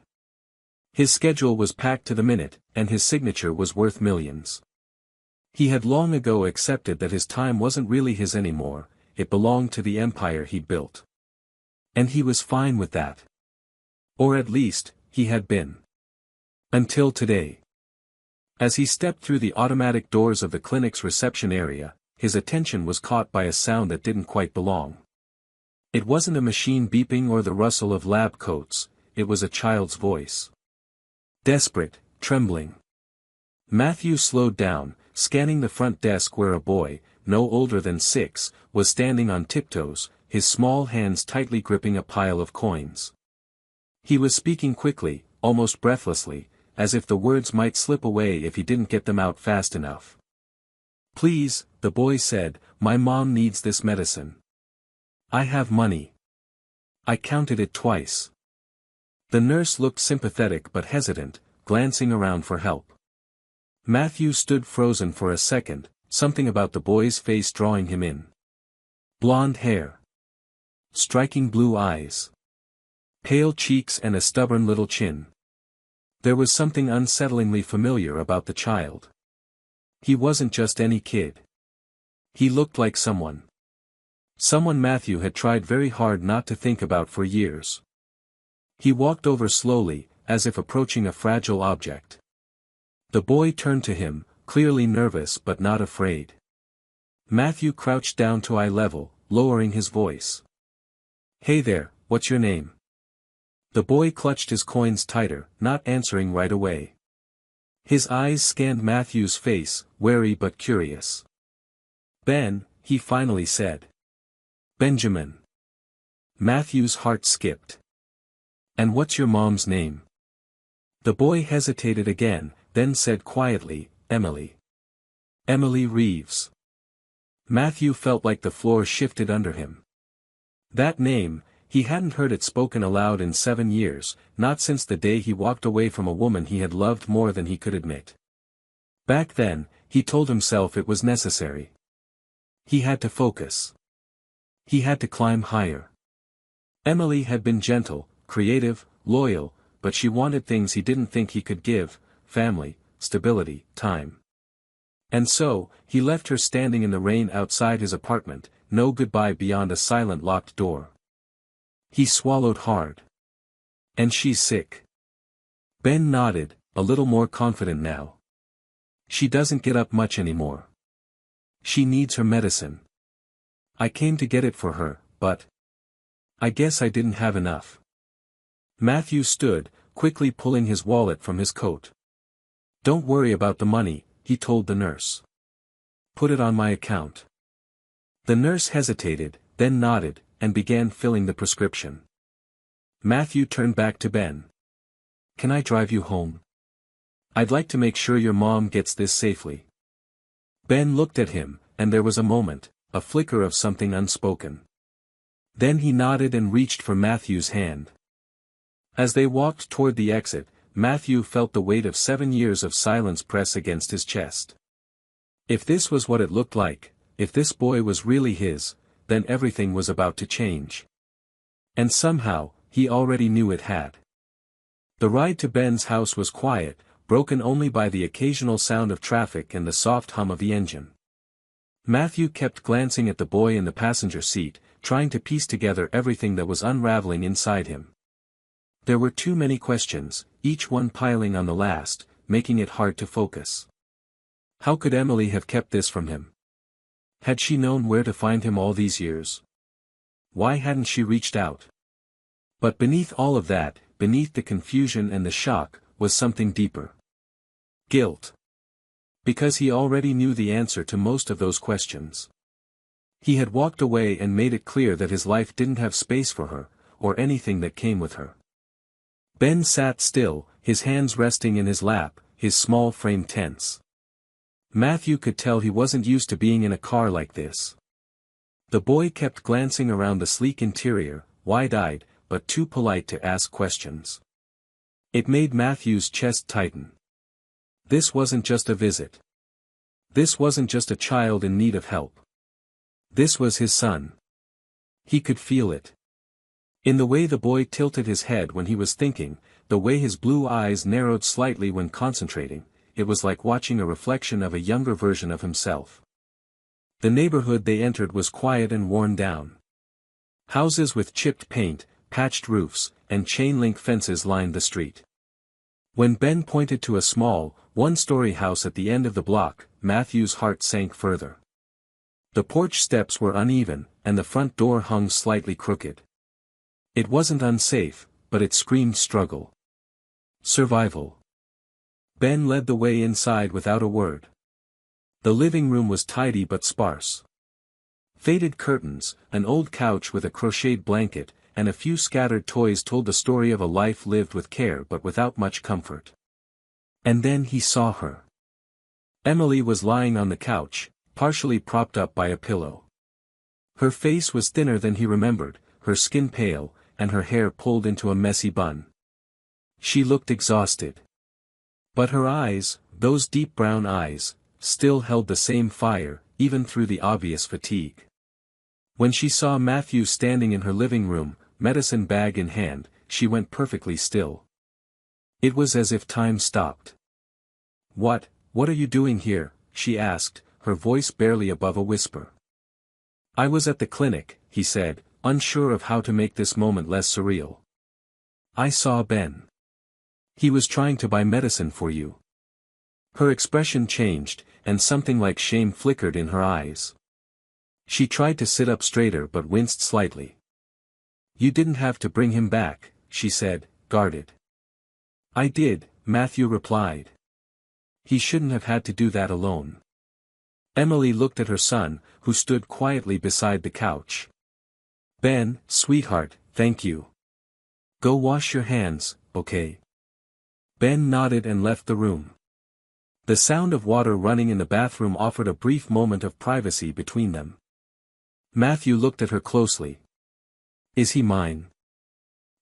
His schedule was packed to the minute, and his signature was worth millions. He had long ago accepted that his time wasn't really his anymore, it belonged to the empire he'd built. And he was fine with that. Or at least, he had been. Until today. As he stepped through the automatic doors of the clinic's reception area, his attention was caught by a sound that didn't quite belong. It wasn't a machine beeping or the rustle of lab coats, it was a child's voice. Desperate, trembling. Matthew slowed down, scanning the front desk where a boy, no older than 6, was standing on tiptoes, his small hands tightly gripping a pile of coins. He was speaking quickly, almost breathlessly, as if the words might slip away if he didn't get them out fast enough. "Please," the boy said, "my mom needs this medicine. I have money. I counted it twice." The nurse looked sympathetic but hesitant, glancing around for help. Matthew stood frozen for a second, something about the boy's face drawing him in. Blonde hair. Striking blue eyes. Pale cheeks and a stubborn little chin. There was something unsettlingly familiar about the child. He wasn't just any kid. He looked like someone. Someone Matthew had tried very hard not to think about for years. He walked over slowly, as if approaching a fragile object. The boy turned to him, clearly nervous but not afraid. Matthew crouched down to eye level, lowering his voice. "Hey there, what's your name?" The boy clutched his coins tighter, not answering right away. His eyes scanned Matthew's face, wary but curious. "Ben," he finally said. "Benjamin." Matthew's heart skipped. "And what's your mom's name?" The boy hesitated again, then said quietly, "Emily." "Emily Reeves." Matthew felt like the floor shifted under him. That name, he hadn't heard it spoken aloud in 7 years, not since the day he walked away from a woman he had loved more than he could admit. Back then, he told himself it was necessary. He had to focus. He had to climb higher. Emily had been gentle, creative, loyal, but she wanted things he didn't think he could give: family, stability, time. And so, he left her standing in the rain outside his apartment, no goodbye beyond a silent locked door. He swallowed hard. "And she's sick." Ben nodded, a little more confident now. "She doesn't get up much anymore. She needs her medicine. I came to get it for her, but I guess I didn't have enough." Matthew stood, quickly pulling his wallet from his coat. "Don't worry about the money," he told the nurse. "Put it on my account." The nurse hesitated, then nodded, and began filling the prescription. Matthew turned back to Ben. "Can I drive you home? I'd like to make sure your mom gets this safely." Ben looked at him, and there was a moment, a flicker of something unspoken. Then he nodded and reached for Matthew's hand. As they walked toward the exit, Matthew felt the weight of 7 years of silence press against his chest. If this was what it looked like, if this boy was really his, then everything was about to change. And somehow, he already knew it had. The ride to Ben's house was quiet, broken only by the occasional sound of traffic and the soft hum of the engine. Matthew kept glancing at the boy in the passenger seat, trying to piece together everything that was unraveling inside him. There were too many questions, each one piling on the last, making it hard to focus. How could Emily have kept this from him? Had she known where to find him all these years? Why hadn't she reached out? But beneath all of that, beneath the confusion and the shock, was something deeper. Guilt. Because he already knew the answer to most of those questions. He had walked away and made it clear that his life didn't have space for her, or anything that came with her. Ben sat still, his hands resting in his lap, his small frame tense. Matthew could tell he wasn't used to being in a car like this. The boy kept glancing around the sleek interior, wide-eyed, but too polite to ask questions. It made Matthew's chest tighten. This wasn't just a visit. This wasn't just a child in need of help. This was his son. He could feel it. In the way the boy tilted his head when he was thinking, the way his blue eyes narrowed slightly when concentrating, it was like watching a reflection of a younger version of himself. The neighborhood they entered was quiet and worn down. Houses with chipped paint, patched roofs, and chain-link fences lined the street. When Ben pointed to a small, one-story house at the end of the block, Matthew's heart sank further. The porch steps were uneven, and the front door hung slightly crooked. It wasn't unsafe, but it screamed struggle. Survival. Ben led the way inside without a word. The living room was tidy but sparse. Faded curtains, an old couch with a crocheted blanket, and a few scattered toys told the story of a life lived with care but without much comfort. And then he saw her. Emily was lying on the couch, partially propped up by a pillow. Her face was thinner than he remembered, her skin pale, and her hair pulled into a messy bun. She looked exhausted. But her eyes, those deep brown eyes, still held the same fire, even through the obvious fatigue. When she saw Matthew standing in her living room, medicine bag in hand, she went perfectly still. It was as if time stopped. What are you doing here?" she asked, her voice barely above a whisper. "I was at the clinic," he said, unsure of how to make this moment less surreal. "I saw Ben. He was trying to buy medicine for you." Her expression changed, and something like shame flickered in her eyes. She tried to sit up straighter but winced slightly. "You didn't have to bring him back," she said, guarded. "I did," Matthew replied. "He shouldn't have had to do that alone." Emily looked at her son, who stood quietly beside the couch. "Ben, sweetheart, thank you. Go wash your hands, okay?" Ben nodded and left the room. The sound of water running in the bathroom offered a brief moment of privacy between them. Matthew looked at her closely. "Is he mine?"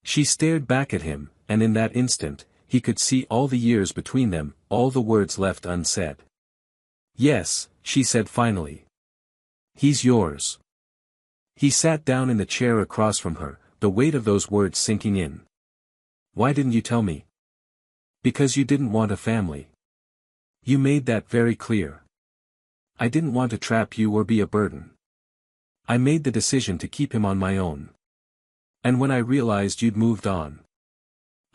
She stared back at him, and in that instant, he could see all the years between them, all the words left unsaid. "Yes," she said finally. "He's yours." He sat down in the chair across from her, the weight of those words sinking in. "Why didn't you tell me?" "Because you didn't want a family. You made that very clear. I didn't want to trap you or be a burden. I made the decision to keep him on my own. And when I realized you'd moved on,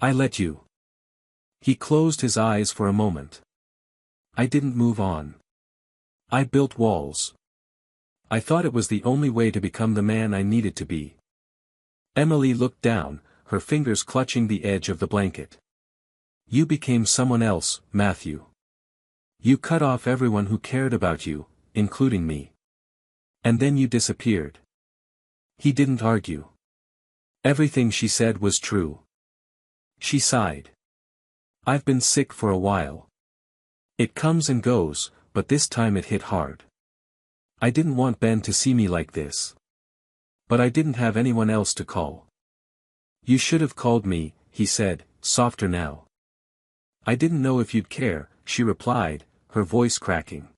I let you." He closed his eyes for a moment. "I didn't move on. I built walls. I thought it was the only way to become the man I needed to be." Emily looked down, her fingers clutching the edge of the blanket. "You became someone else, Matthew. You cut off everyone who cared about you, including me. And then you disappeared." He didn't argue. Everything she said was true. She sighed. "I've been sick for a while. It comes and goes, but this time it hit hard. I didn't want Ben to see me like this. But I didn't have anyone else to call." "You should have called me," he said, softer now. "I didn't know if you'd care," she replied, her voice cracking.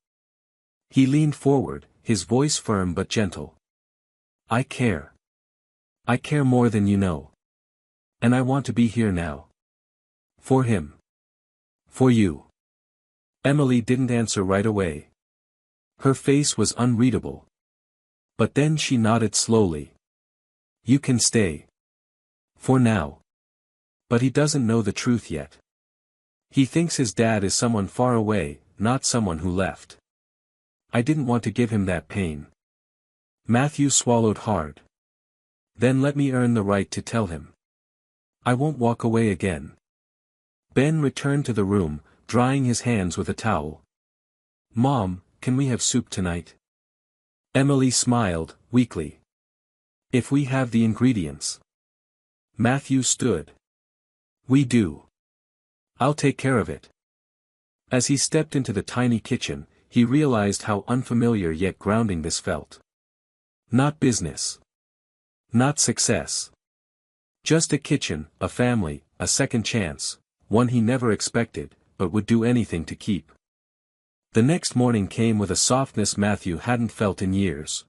He leaned forward, his voice firm but gentle. I care. I care more than you know. And I want to be here now. For him. For you. Emily didn't answer right away. Her face was unreadable. But then she nodded slowly. You can stay. For now. But he doesn't know the truth yet. He thinks his dad is someone far away, not someone who left. I didn't want to give him that pain. Matthew swallowed hard. Then let me earn the right to tell him. I won't walk away again. Ben returned to the room, drying his hands with a towel. Mom, can we have soup tonight? Emily smiled, weakly. If we have the ingredients. Matthew stood. We do. I'll take care of it. As he stepped into the tiny kitchen, he realized how unfamiliar yet grounding this felt. Not business. Not success. Just a kitchen, a family, a second chance, one he never expected, but would do anything to keep. The next morning came with a softness Matthew hadn't felt in years.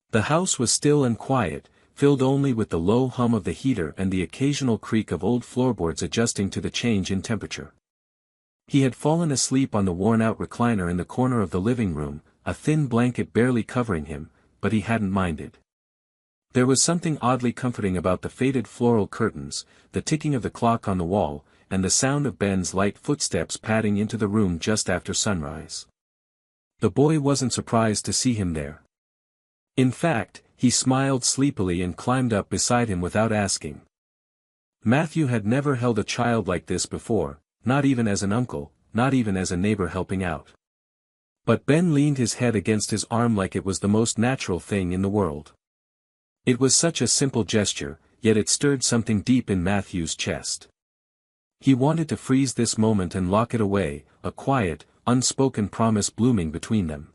The house was still and quiet, filled only with the low hum of the heater and the occasional creak of old floorboards adjusting to the change in temperature. He had fallen asleep on the worn-out recliner in the corner of the living room, a thin blanket barely covering him, but he hadn't minded. There was something oddly comforting about the faded floral curtains, the ticking of the clock on the wall, and the sound of Ben's light footsteps padding into the room just after sunrise. The boy wasn't surprised to see him there. In fact, he smiled sleepily and climbed up beside him without asking. Matthew had never held a child like this before, not even as an uncle, not even as a neighbor helping out. But Ben leaned his head against his arm like it was the most natural thing in the world. It was such a simple gesture, yet it stirred something deep in Matthew's chest. He wanted to freeze this moment and lock it away, a quiet, unspoken promise blooming between them.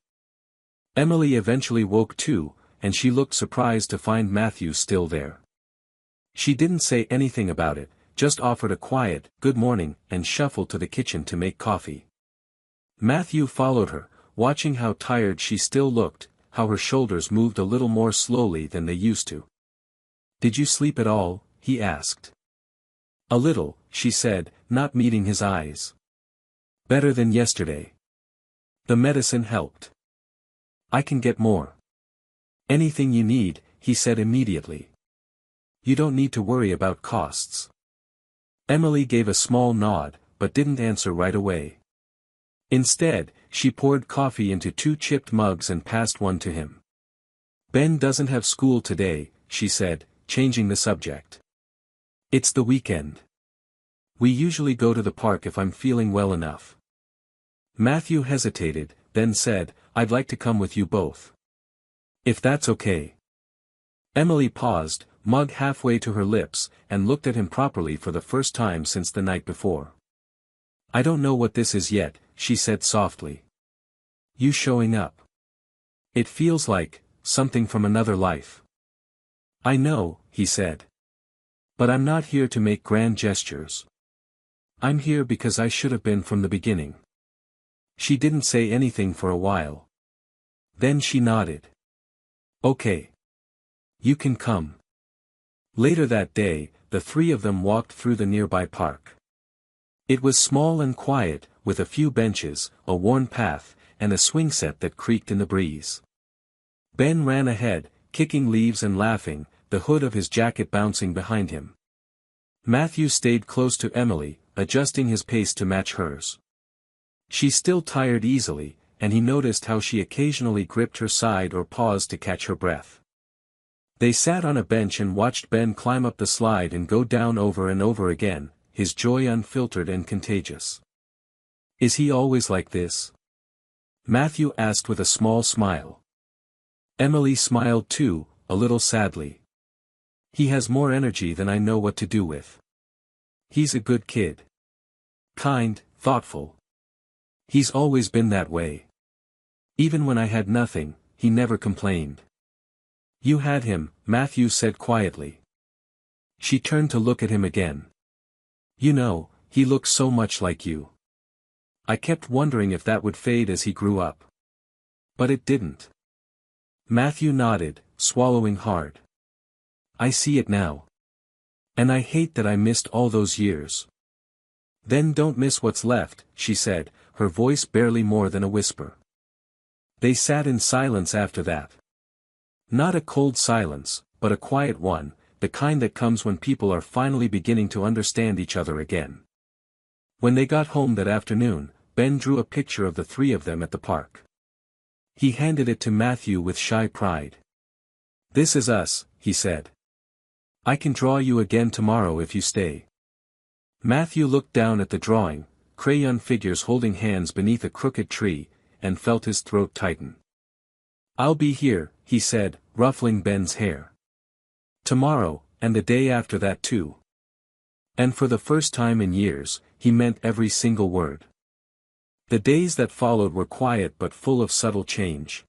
Emily eventually woke too, and she looked surprised to find Matthew still there. She didn't say anything about it, just offered a quiet, good morning, and shuffled to the kitchen to make coffee. Matthew followed her, watching how tired she still looked, how her shoulders moved a little more slowly than they used to. Did you sleep at all? He asked. A little, she said, not meeting his eyes. Better than yesterday. The medicine helped. I can get more. Anything you need, he said immediately. You don't need to worry about costs. Emily gave a small nod, but didn't answer right away. Instead, she poured coffee into 2 chipped mugs and passed one to him. Ben doesn't have school today, she said, changing the subject. It's the weekend. We usually go to the park if I'm feeling well enough. Matthew hesitated, then said, I'd like to come with you both. If that's okay. Emily paused, mug halfway to her lips, and looked at him properly for the first time since the night before. I don't know what this is yet, she said softly. You showing up. It feels like something from another life. I know, he said. But I'm not here to make grand gestures. I'm here because I should have been from the beginning. She didn't say anything for a while. Then she nodded. Okay. You can come. Later that day, the 3 of them walked through the nearby park. It was small and quiet, with a few benches, a worn path, and a swing set that creaked in the breeze. Ben ran ahead, kicking leaves and laughing, the hood of his jacket bouncing behind him. Matthew stayed close to Emily, adjusting his pace to match hers. She still tired easily, and he noticed how she occasionally gripped her side or paused to catch her breath. They sat on a bench and watched Ben climb up the slide and go down over and over again, his joy unfiltered and contagious. Is he always like this? Matthew asked with a small smile. Emily smiled too, a little sadly. He has more energy than I know what to do with. He's a good kid. Kind, thoughtful. He's always been that way. Even when I had nothing, he never complained. You had him, Matthew said quietly. She turned to look at him again. You know, he looks so much like you. I kept wondering if that would fade as he grew up. But it didn't. Matthew nodded, swallowing hard. I see it now. And I hate that I missed all those years. Then don't miss what's left, she said, her voice barely more than a whisper. They sat in silence after that. Not a cold silence, but a quiet one, the kind that comes when people are finally beginning to understand each other again. When they got home that afternoon, Ben drew a picture of the three of them at the park. He handed it to Matthew with shy pride. This is us, he said. I can draw you again tomorrow if you stay. Matthew looked down at the drawing, crayon figures holding hands beneath a crooked tree, and felt his throat tighten. I'll be here, he said, ruffling Ben's hair. Tomorrow, and the day after that too. And for the first time in years, he meant every single word. The days that followed were quiet but full of subtle change.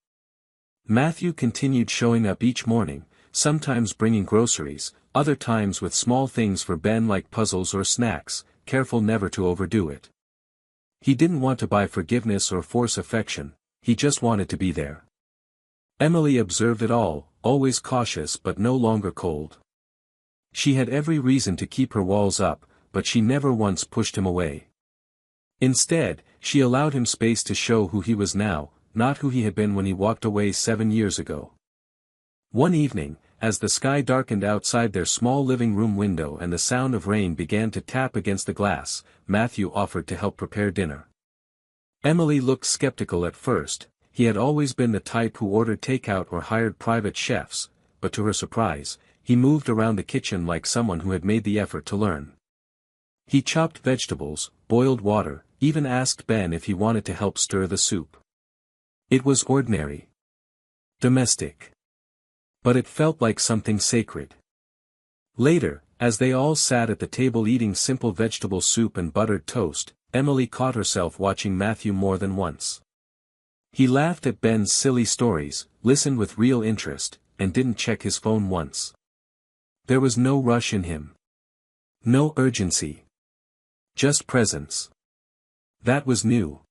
Matthew continued showing up each morning, sometimes bringing groceries, other times with small things for Ben like puzzles or snacks, careful never to overdo it. He didn't want to buy forgiveness or force affection, he just wanted to be there. Emily observed it all, always cautious but no longer cold. She had every reason to keep her walls up, but she never once pushed him away. Instead, she allowed him space to show who he was now, not who he had been when he walked away 7 years ago. One evening, as the sky darkened outside their small living room window and the sound of rain began to tap against the glass, Matthew offered to help prepare dinner. Emily looked skeptical at first. He had always been the type who ordered takeout or hired private chefs, but to her surprise, he moved around the kitchen like someone who had made the effort to learn. He chopped vegetables, boiled water, even asked Ben if he wanted to help stir the soup. It was ordinary. Domestic. But it felt like something sacred. Later, as they all sat at the table eating simple vegetable soup and buttered toast, Emily caught herself watching Matthew more than once. He laughed at Ben's silly stories, listened with real interest, and didn't check his phone once. There was no rush in him. No urgency. Just presence. That was new.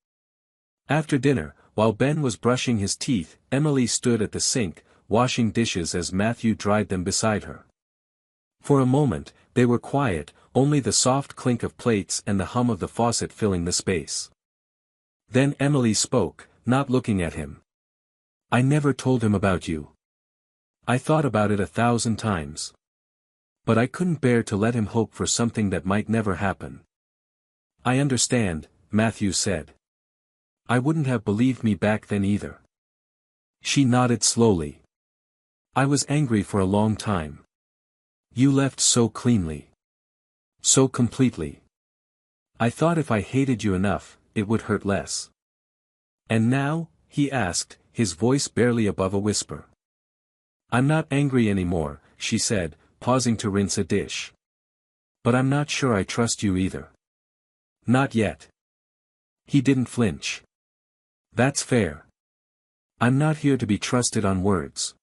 After dinner, while Ben was brushing his teeth, Emily stood at the sink, washing dishes as Matthew dried them beside her. For a moment, they were quiet, only the soft clink of plates and the hum of the faucet filling the space. Then Emily spoke, not looking at him. I never told him about you. I thought about it 1,000 times. But I couldn't bear to let him hope for something that might never happen. I understand, Matthew said. I wouldn't have believed me back then either. She nodded slowly. I was angry for a long time. You left so cleanly. So completely. I thought if I hated you enough, it would hurt less. And now, he asked, his voice barely above a whisper. I'm not angry anymore, she said, pausing to rinse a dish. But I'm not sure I trust you either. Not yet. He didn't flinch. That's fair. I'm not here to be trusted on words.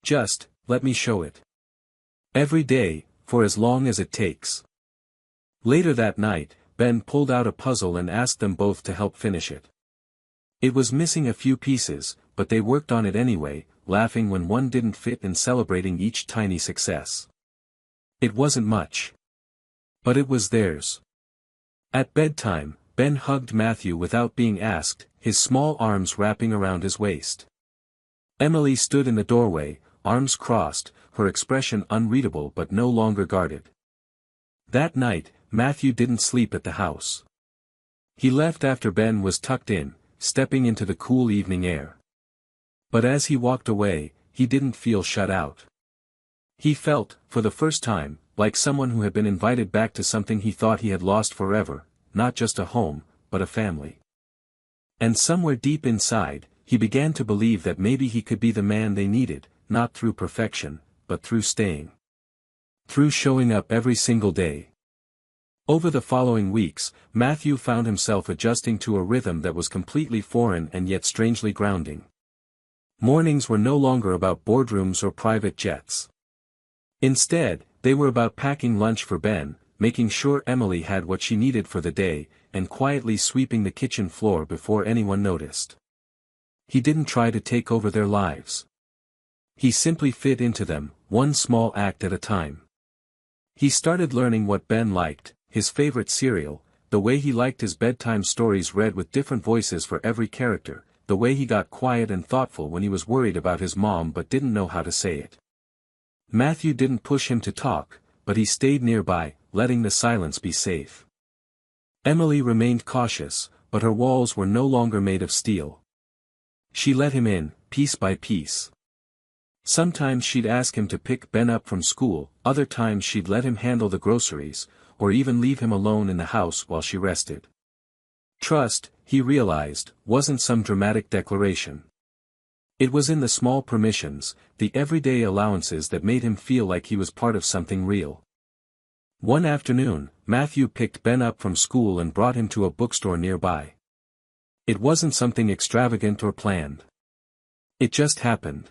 Just, let me show it. Every day, for as long as it takes. Later that night, Ben pulled out a puzzle and asked them both to help finish it. It was missing a few pieces, but they worked on it anyway, laughing when one didn't fit and celebrating each tiny success. It wasn't much. But it was theirs. At bedtime, Ben hugged Matthew without being asked, his small arms wrapping around his waist. Emily stood in the doorway, arms crossed, her expression unreadable but no longer guarded. That night, Matthew didn't sleep at the house. He left after Ben was tucked in, stepping into the cool evening air. But as he walked away, he didn't feel shut out. He felt, for the first time, like someone who had been invited back to something he thought he had lost forever, not just a home, but a family. And somewhere deep inside, he began to believe that maybe he could be the man they needed, not through perfection, but through staying. Through showing up every single day. Over the following weeks, Matthew found himself adjusting to a rhythm that was completely foreign and yet strangely grounding. Mornings were no longer about boardrooms or private jets. Instead, they were about packing lunch for Ben, making sure Emily had what she needed for the day, and quietly sweeping the kitchen floor before anyone noticed. He didn't try to take over their lives. He simply fit into them, one small act at a time. He started learning what Ben liked, his favorite cereal, the way he liked his bedtime stories read with different voices for every character, the way he got quiet and thoughtful when he was worried about his mom but didn't know how to say it. Matthew didn't push him to talk, but he stayed nearby, letting the silence be safe. Emily remained cautious, but her walls were no longer made of steel. She let him in, piece by piece. Sometimes she'd ask him to pick Ben up from school, other times she'd let him handle the groceries, or even leave him alone in the house while she rested. Trust, he realized, wasn't some dramatic declaration. It was in the small permissions, the everyday allowances that made him feel like he was part of something real. One afternoon, Matthew picked Ben up from school and brought him to a bookstore nearby. It wasn't something extravagant or planned. It just happened.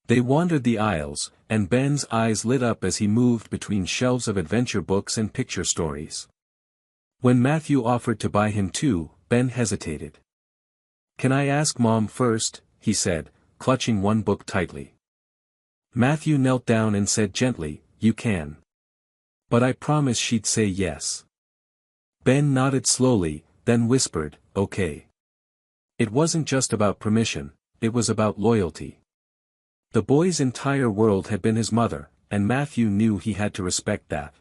They wandered the aisles, and Ben's eyes lit up as he moved between shelves of adventure books and picture stories. When Matthew offered to buy him two, Ben hesitated. "Can I ask Mom first?" he said, clutching one book tightly. Matthew knelt down and said gently, "You can. But I promised she'd say yes." Ben nodded slowly, then whispered, "Okay." It wasn't just about permission, it was about loyalty. The boy's entire world had been his mother, and Matthew knew he had to respect that.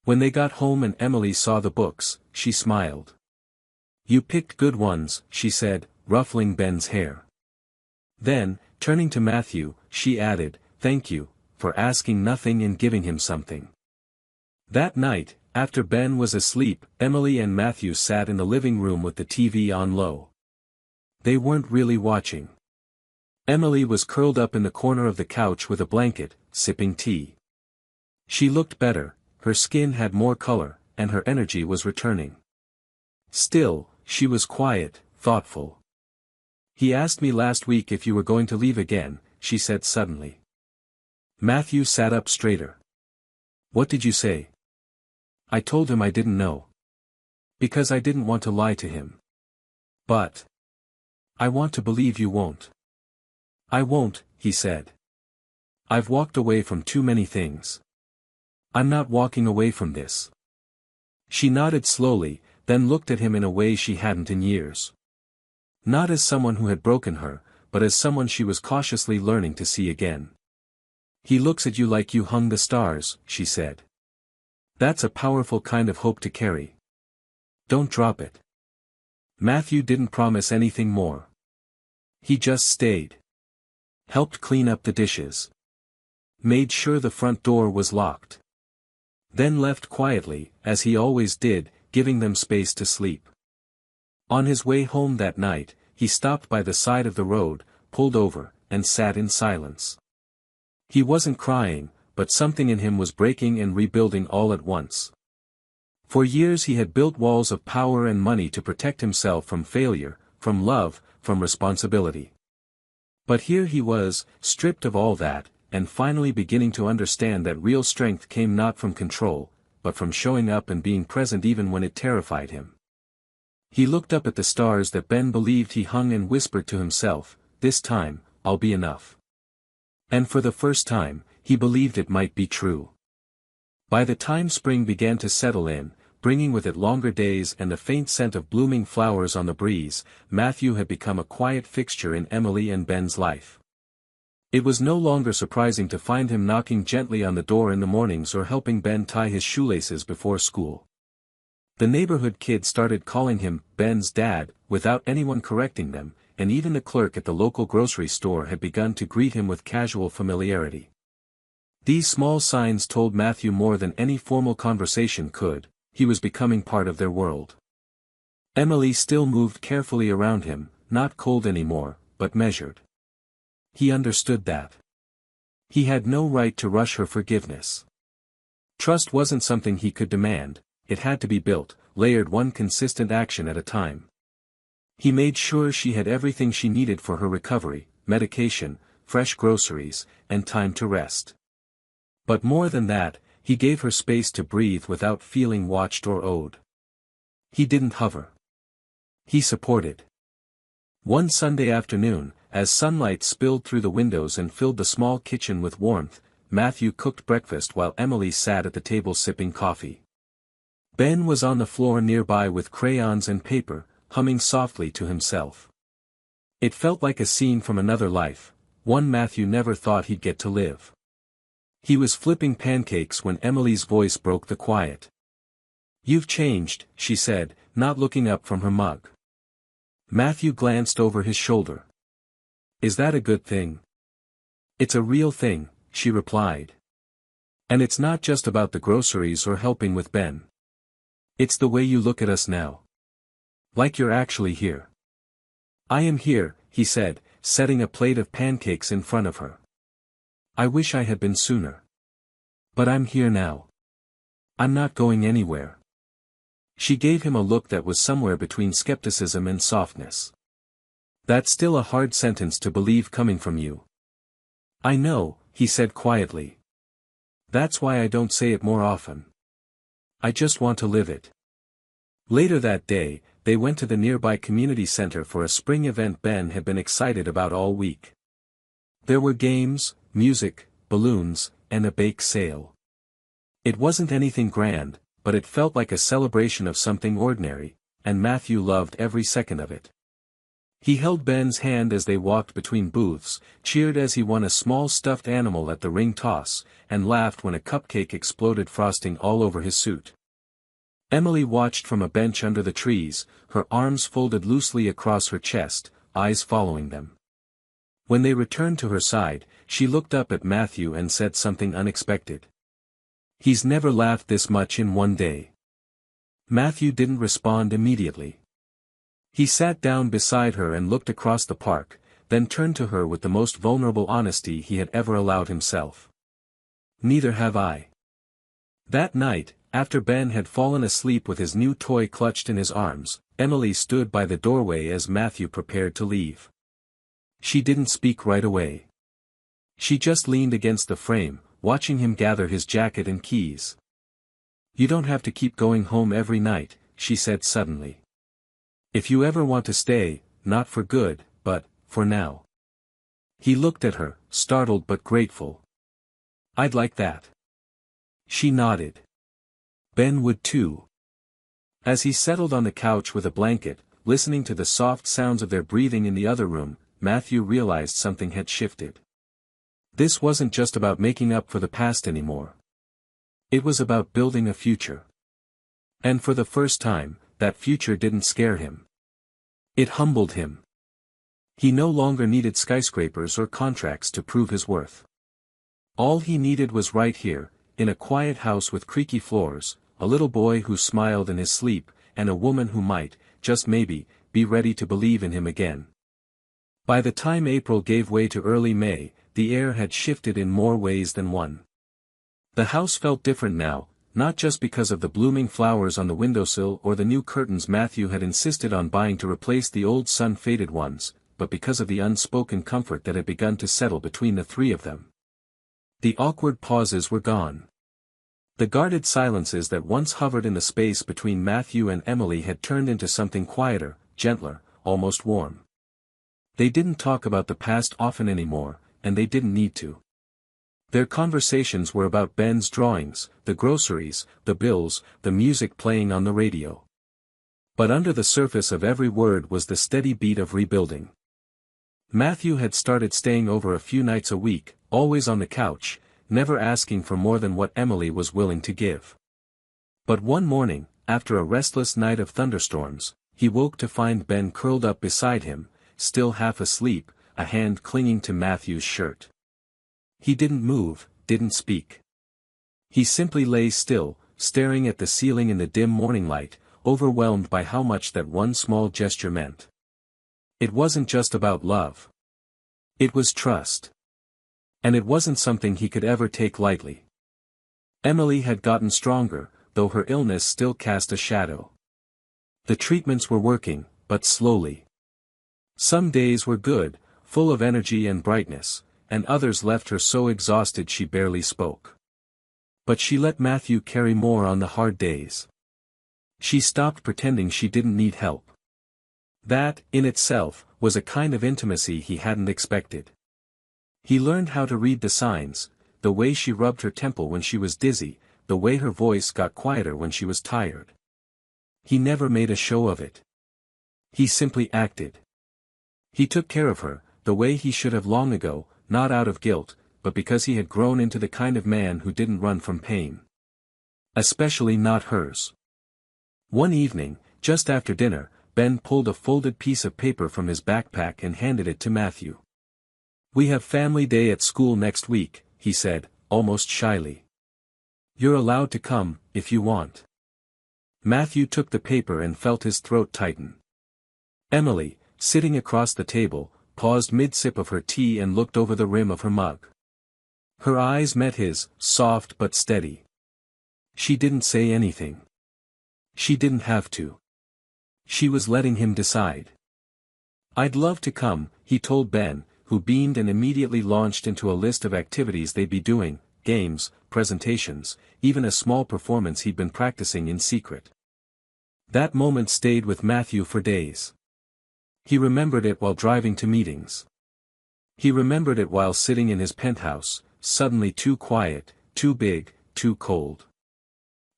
When they got home and Emily saw the books, she smiled. "You picked good ones," she said, ruffling Ben's hair. Then, turning to Matthew, she added, "Thank you, for asking nothing and giving him something." That night, after Ben was asleep, Emily and Matthew sat in the living room with the TV on low. They weren't really watching. Emily was curled up in the corner of the couch with a blanket, sipping tea. She looked better, her skin had more color, and her energy was returning. Still, she was quiet, thoughtful. "He asked me last week if you were going to leave again," she said suddenly. Matthew sat up straighter. "What did you say?" "I told him I didn't know. Because I didn't want to lie to him. But I want to believe you won't." "I won't," he said. "I've walked away from too many things. I'm not walking away from this." She nodded slowly, then looked at him in a way she hadn't in years. Not as someone who had broken her, but as someone she was cautiously learning to see again. "He looks at you like you hung the stars," she said. "That's a powerful kind of hope to carry. Don't drop it." Matthew didn't promise anything more. He just stayed. Helped clean up the dishes. Made sure the front door was locked. Then left quietly, as he always did, giving them space to sleep. On his way home that night, he stopped by the side of the road, pulled over, and sat in silence. He wasn't crying, but something in him was breaking and rebuilding all at once. For years he had built walls of power and money to protect himself from failure, from love, from responsibility. But here he was, stripped of all that, and finally beginning to understand that real strength came not from control, but from showing up and being present even when it terrified him. He looked up at the stars that Ben believed he hung and whispered to himself, "This time, I'll be enough." And for the first time, he believed it might be true. By the time spring began to settle in, bringing with it longer days and the faint scent of blooming flowers on the breeze, Matthew had become a quiet fixture in Emily and Ben's life. It was no longer surprising to find him knocking gently on the door in the mornings or helping Ben tie his shoelaces before school. The neighborhood kids started calling him Ben's dad, without anyone correcting them, and even the clerk at the local grocery store had begun to greet him with casual familiarity. These small signs told Matthew more than any formal conversation could: he was becoming part of their world. Emily still moved carefully around him, not cold anymore, but measured. He understood that. He had no right to rush her forgiveness. Trust wasn't something he could demand, it had to be built, layered one consistent action at a time. He made sure she had everything she needed for her recovery: medication, fresh groceries, and time to rest. But more than that, he gave her space to breathe without feeling watched or owed. He didn't hover. He supported. One Sunday afternoon, As sunlight spilled through the windows and filled the small kitchen with warmth, Matthew cooked breakfast while Emily sat at the table sipping coffee. Ben was on the floor nearby with crayons and paper, humming softly to himself. It felt like a scene from another life, one Matthew never thought he'd get to live. He was flipping pancakes when Emily's voice broke the quiet. "You've changed," she said, not looking up from her mug. Matthew glanced over his shoulder. "Is that a good thing?" "It's a real thing," she replied. "And it's not just about the groceries or helping with Ben. It's the way you look at us now. Like you're actually here." "I am here," he said, setting a plate of pancakes in front of her. "I wish I had been sooner. But I'm here now. I'm not going anywhere." She gave him a look that was somewhere between skepticism and softness. "That's still a hard sentence to believe coming from you." "I know," he said quietly. "That's why I don't say it more often. I just want to live it." Later that day, they went to the nearby community center for a spring event Ben had been excited about all week. There were games, music, balloons, and a bake sale. It wasn't anything grand, but it felt like a celebration of something ordinary, and Matthew loved every second of it. He held Ben's hand as they walked between booths, cheered as he won a small stuffed animal at the ring toss, and laughed when a cupcake exploded frosting all over his suit. Emily watched from a bench under the trees, her arms folded loosely across her chest, eyes following them. When they returned to her side, she looked up at Matthew and said something unexpected. "He's never laughed this much in one day." Matthew didn't respond immediately. He sat down beside her and looked across the park, then turned to her with the most vulnerable honesty he had ever allowed himself. "Neither have I." That night, after Ben had fallen asleep with his new toy clutched in his arms, Emily stood by the doorway as Matthew prepared to leave. She didn't speak right away. She just leaned against the frame, watching him gather his jacket and keys. "You don't have to keep going home every night," she said suddenly. "If you ever want to stay, not for good, but, for now." He looked at her, startled but grateful. "I'd like that." She nodded. Ben would too. As he settled on the couch with a blanket, listening to the soft sounds of their breathing in the other room, Matthew realized something had shifted. This wasn't just about making up for the past anymore. It was about building a future. And for the first time, that future didn't scare him. It humbled him. He no longer needed skyscrapers or contracts to prove his worth. All he needed was right here, in a quiet house with creaky floors, a little boy who smiled in his sleep, and a woman who might, just maybe, be ready to believe in him again. By the time April gave way to early May, the air had shifted in more ways than one. The house felt different now, not just because of the blooming flowers on the windowsill or the new curtains Matthew had insisted on buying to replace the old sun-faded ones, but because of the unspoken comfort that had begun to settle between the three of them. The awkward pauses were gone. The guarded silences that once hovered in the space between Matthew and Emily had turned into something quieter, gentler, almost warm. They didn't talk about the past often anymore, and they didn't need to. Their conversations were about Ben's drawings, the groceries, the bills, the music playing on the radio. But under the surface of every word was the steady beat of rebuilding. Matthew had started staying over a few nights a week, always on the couch, never asking for more than what Emily was willing to give. But one morning, after a restless night of thunderstorms, he woke to find Ben curled up beside him, still half asleep, a hand clinging to Matthew's shirt. He didn't move, didn't speak. He simply lay still, staring at the ceiling in the dim morning light, overwhelmed by how much that one small gesture meant. It wasn't just about love. It was trust. And it wasn't something he could ever take lightly. Emily had gotten stronger, though her illness still cast a shadow. The treatments were working, but slowly. Some days were good, full of energy and brightness, and others left her so exhausted she barely spoke. But she let Matthew carry more on the hard days. She stopped pretending she didn't need help. That, in itself, was a kind of intimacy he hadn't expected. He learned how to read the signs, the way she rubbed her temple when she was dizzy, the way her voice got quieter when she was tired. He never made a show of it. He simply acted. He took care of her, the way he should have long ago, not out of guilt, but because he had grown into the kind of man who didn't run from pain. Especially not hers. One evening, just after dinner, Ben pulled a folded piece of paper from his backpack and handed it to Matthew. "We have family day at school next week," he said, almost shyly. "You're allowed to come, if you want." Matthew took the paper and felt his throat tighten. Emily, sitting across the table, paused mid-sip of her tea and looked over the rim of her mug. Her eyes met his, soft but steady. She didn't say anything. She didn't have to. She was letting him decide. "I'd love to come," he told Ben, who beamed and immediately launched into a list of activities they'd be doing, games, presentations, even a small performance he'd been practicing in secret. That moment stayed with Matthew for days. He remembered it while driving to meetings. He remembered it while sitting in his penthouse, suddenly too quiet, too big, too cold.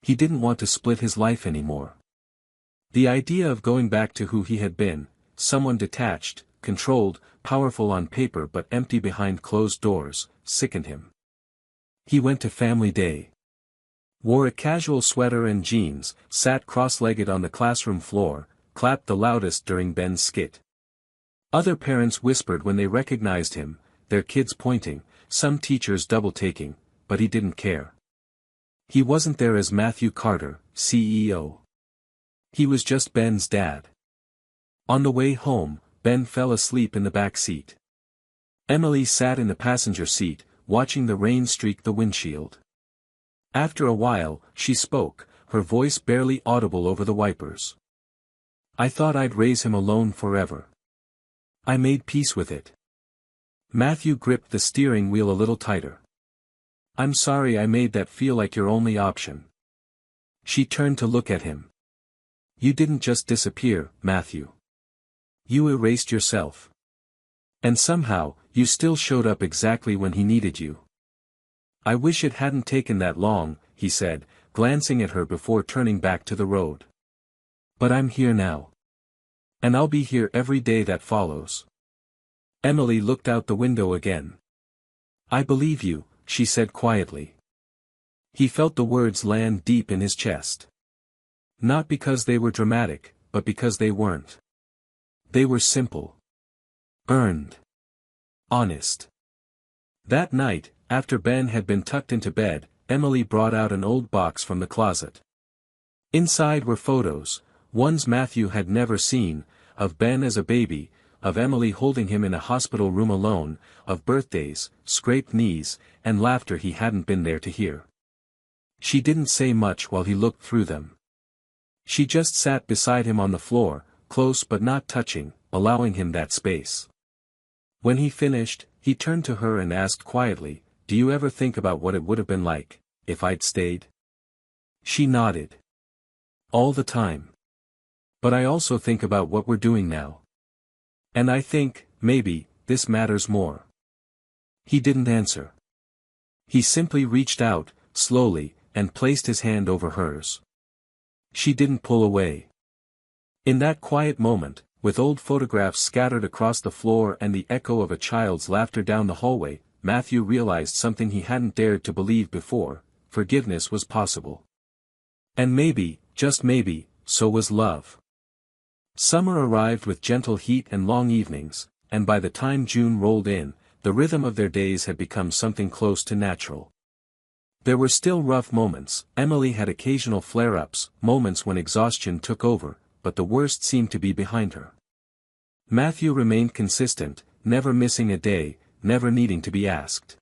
He didn't want to split his life anymore. The idea of going back to who he had been, someone detached, controlled, powerful on paper but empty behind closed doors, sickened him. He went to family day. Wore a casual sweater and jeans, sat cross-legged on the classroom floor, clapped the loudest during Ben's skit. Other parents whispered when they recognized him, their kids pointing, some teachers double-taking, but he didn't care. He wasn't there as Matthew Carter, CEO. He was just Ben's dad. On the way home, Ben fell asleep in the back seat. Emily sat in the passenger seat, watching the rain streak the windshield. After a while, she spoke, her voice barely audible over the wipers. "I thought I'd raise him alone forever. I made peace with it." Matthew gripped the steering wheel a little tighter. "I'm sorry I made that feel like your only option." She turned to look at him. "You didn't just disappear, Matthew. You erased yourself. And somehow, you still showed up exactly when he needed you." "I wish it hadn't taken that long," he said, glancing at her before turning back to the road. "But I'm here now. And I'll be here every day that follows." Emily looked out the window again. "I believe you," she said quietly. He felt the words land deep in his chest. Not because they were dramatic, but because they weren't. They were simple. Earned. Honest. That night, after Ben had been tucked into bed, Emily brought out an old box from the closet. Inside were photos, ones Matthew had never seen, of Ben as a baby, of Emily holding him in a hospital room alone, of birthdays, scraped knees, and laughter he hadn't been there to hear. She didn't say much while he looked through them. She just sat beside him on the floor, close but not touching, allowing him that space. When he finished, he turned to her and asked quietly, "Do you ever think about what it would have been like, if I'd stayed?" She nodded. "All the time. But I also think about what we're doing now. And I think, maybe, this matters more." He didn't answer. He simply reached out, slowly, and placed his hand over hers. She didn't pull away. In that quiet moment, with old photographs scattered across the floor and the echo of a child's laughter down the hallway, Matthew realized something he hadn't dared to believe before: forgiveness was possible. And maybe, just maybe, so was love. Summer arrived with gentle heat and long evenings, and by the time June rolled in, the rhythm of their days had become something close to natural. There were still rough moments. Emily had occasional flare-ups, moments when exhaustion took over, but the worst seemed to be behind her. Matthew remained consistent, never missing a day, never needing to be asked.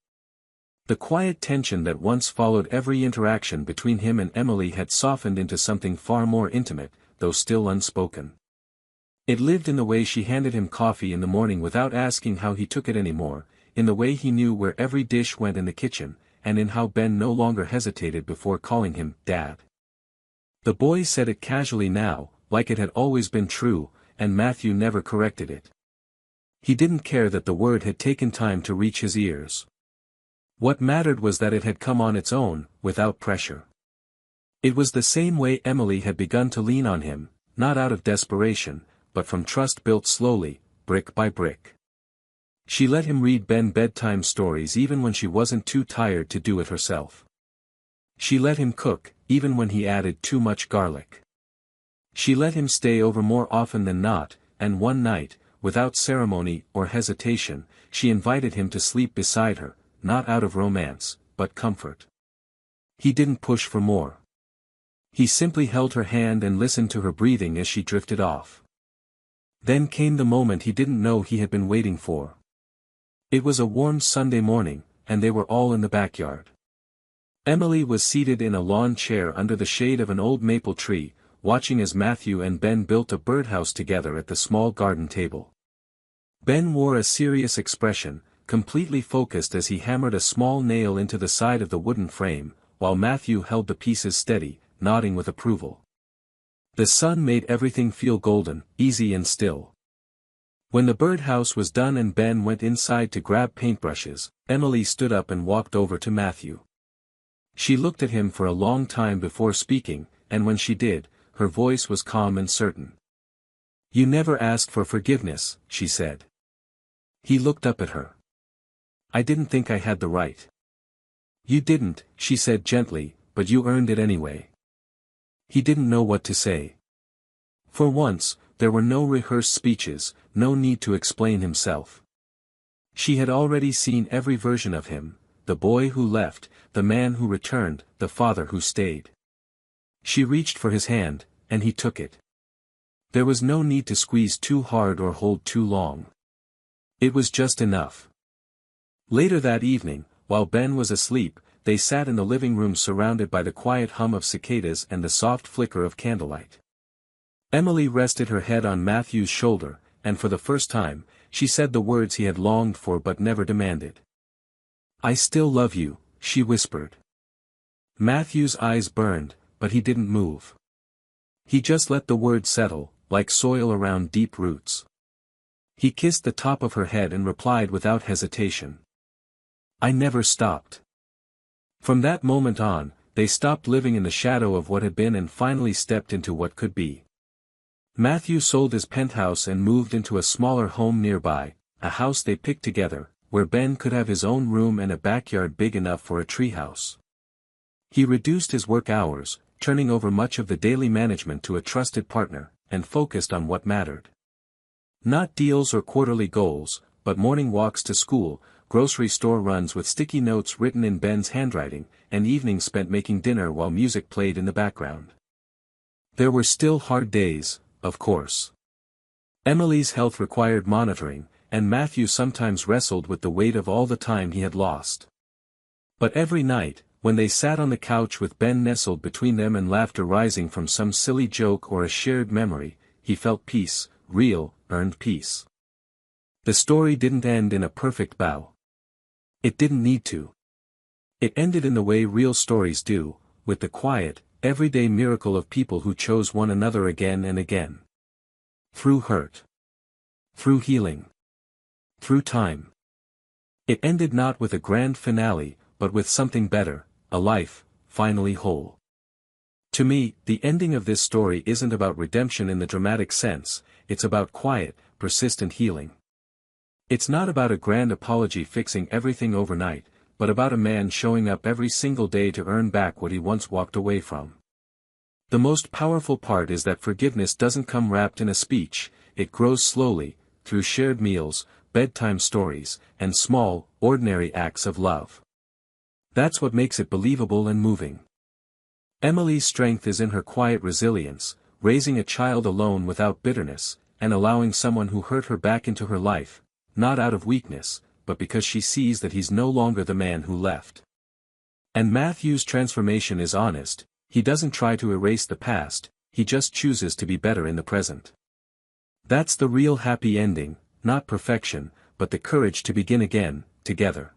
The quiet tension that once followed every interaction between him and Emily had softened into something far more intimate, though still unspoken. It lived in the way she handed him coffee in the morning without asking how he took it anymore, in the way he knew where every dish went in the kitchen, and in how Ben no longer hesitated before calling him Dad. The boy said it casually now, like it had always been true, and Matthew never corrected it. He didn't care that the word had taken time to reach his ears. What mattered was that it had come on its own, without pressure. It was the same way Emily had begun to lean on him, not out of desperation, but from trust built slowly, brick by brick. She let him read Ben bedtime stories even when she wasn't too tired to do it herself. She let him cook, even when he added too much garlic. She let him stay over more often than not, and one night, without ceremony or hesitation, she invited him to sleep beside her, not out of romance, but comfort. He didn't push for more. He simply held her hand and listened to her breathing as she drifted off. Then came the moment he didn't know he had been waiting for. It was a warm Sunday morning, and they were all in the backyard. Emily was seated in a lawn chair under the shade of an old maple tree, watching as Matthew and Ben built a birdhouse together at the small garden table. Ben wore a serious expression, completely focused as he hammered a small nail into the side of the wooden frame, while Matthew held the pieces steady, nodding with approval. The sun made everything feel golden, easy and still. When the birdhouse was done and Ben went inside to grab paintbrushes, Emily stood up and walked over to Matthew. She looked at him for a long time before speaking, and when she did, her voice was calm and certain. "You never asked for forgiveness," she said. He looked up at her. "I didn't think I had the right." "You didn't," she said gently, "but you earned it anyway." He didn't know what to say. For once, there were no rehearsed speeches, no need to explain himself. She had already seen every version of him, the boy who left, the man who returned, the father who stayed. She reached for his hand, and he took it. There was no need to squeeze too hard or hold too long. It was just enough. Later that evening, while Ben was asleep, they sat in the living room surrounded by the quiet hum of cicadas and the soft flicker of candlelight. Emily rested her head on Matthew's shoulder, and for the first time, she said the words he had longed for but never demanded. "I still love you," she whispered. Matthew's eyes burned, but he didn't move. He just let the words settle, like soil around deep roots. He kissed the top of her head and replied without hesitation. "I never stopped." From that moment on, they stopped living in the shadow of what had been and finally stepped into what could be. Matthew sold his penthouse and moved into a smaller home nearby, a house they picked together, where Ben could have his own room and a backyard big enough for a treehouse. He reduced his work hours, turning over much of the daily management to a trusted partner, and focused on what mattered. Not deals or quarterly goals, but morning walks to school, grocery store runs with sticky notes written in Ben's handwriting, and evenings spent making dinner while music played in the background. There were still hard days, of course. Emily's health required monitoring, and Matthew sometimes wrestled with the weight of all the time he had lost. But every night, when they sat on the couch with Ben nestled between them and laughter rising from some silly joke or a shared memory, he felt peace, real, earned peace. The story didn't end in a perfect bow. It didn't need to. It ended in the way real stories do, with the quiet, everyday miracle of people who chose one another again and again. Through hurt. Through healing. Through time. It ended not with a grand finale, but with something better, a life, finally whole. To me, the ending of this story isn't about redemption in the dramatic sense, it's about quiet, persistent healing. It's not about a grand apology fixing everything overnight, but about a man showing up every single day to earn back what he once walked away from. The most powerful part is that forgiveness doesn't come wrapped in a speech, it grows slowly, through shared meals, bedtime stories, and small, ordinary acts of love. That's what makes it believable and moving. Emily's strength is in her quiet resilience, raising a child alone without bitterness, and allowing someone who hurt her back into her life, not out of weakness, but because she sees that he's no longer the man who left. And Matthew's transformation is honest, he doesn't try to erase the past, he just chooses to be better in the present. That's the real happy ending, not perfection, but the courage to begin again, together.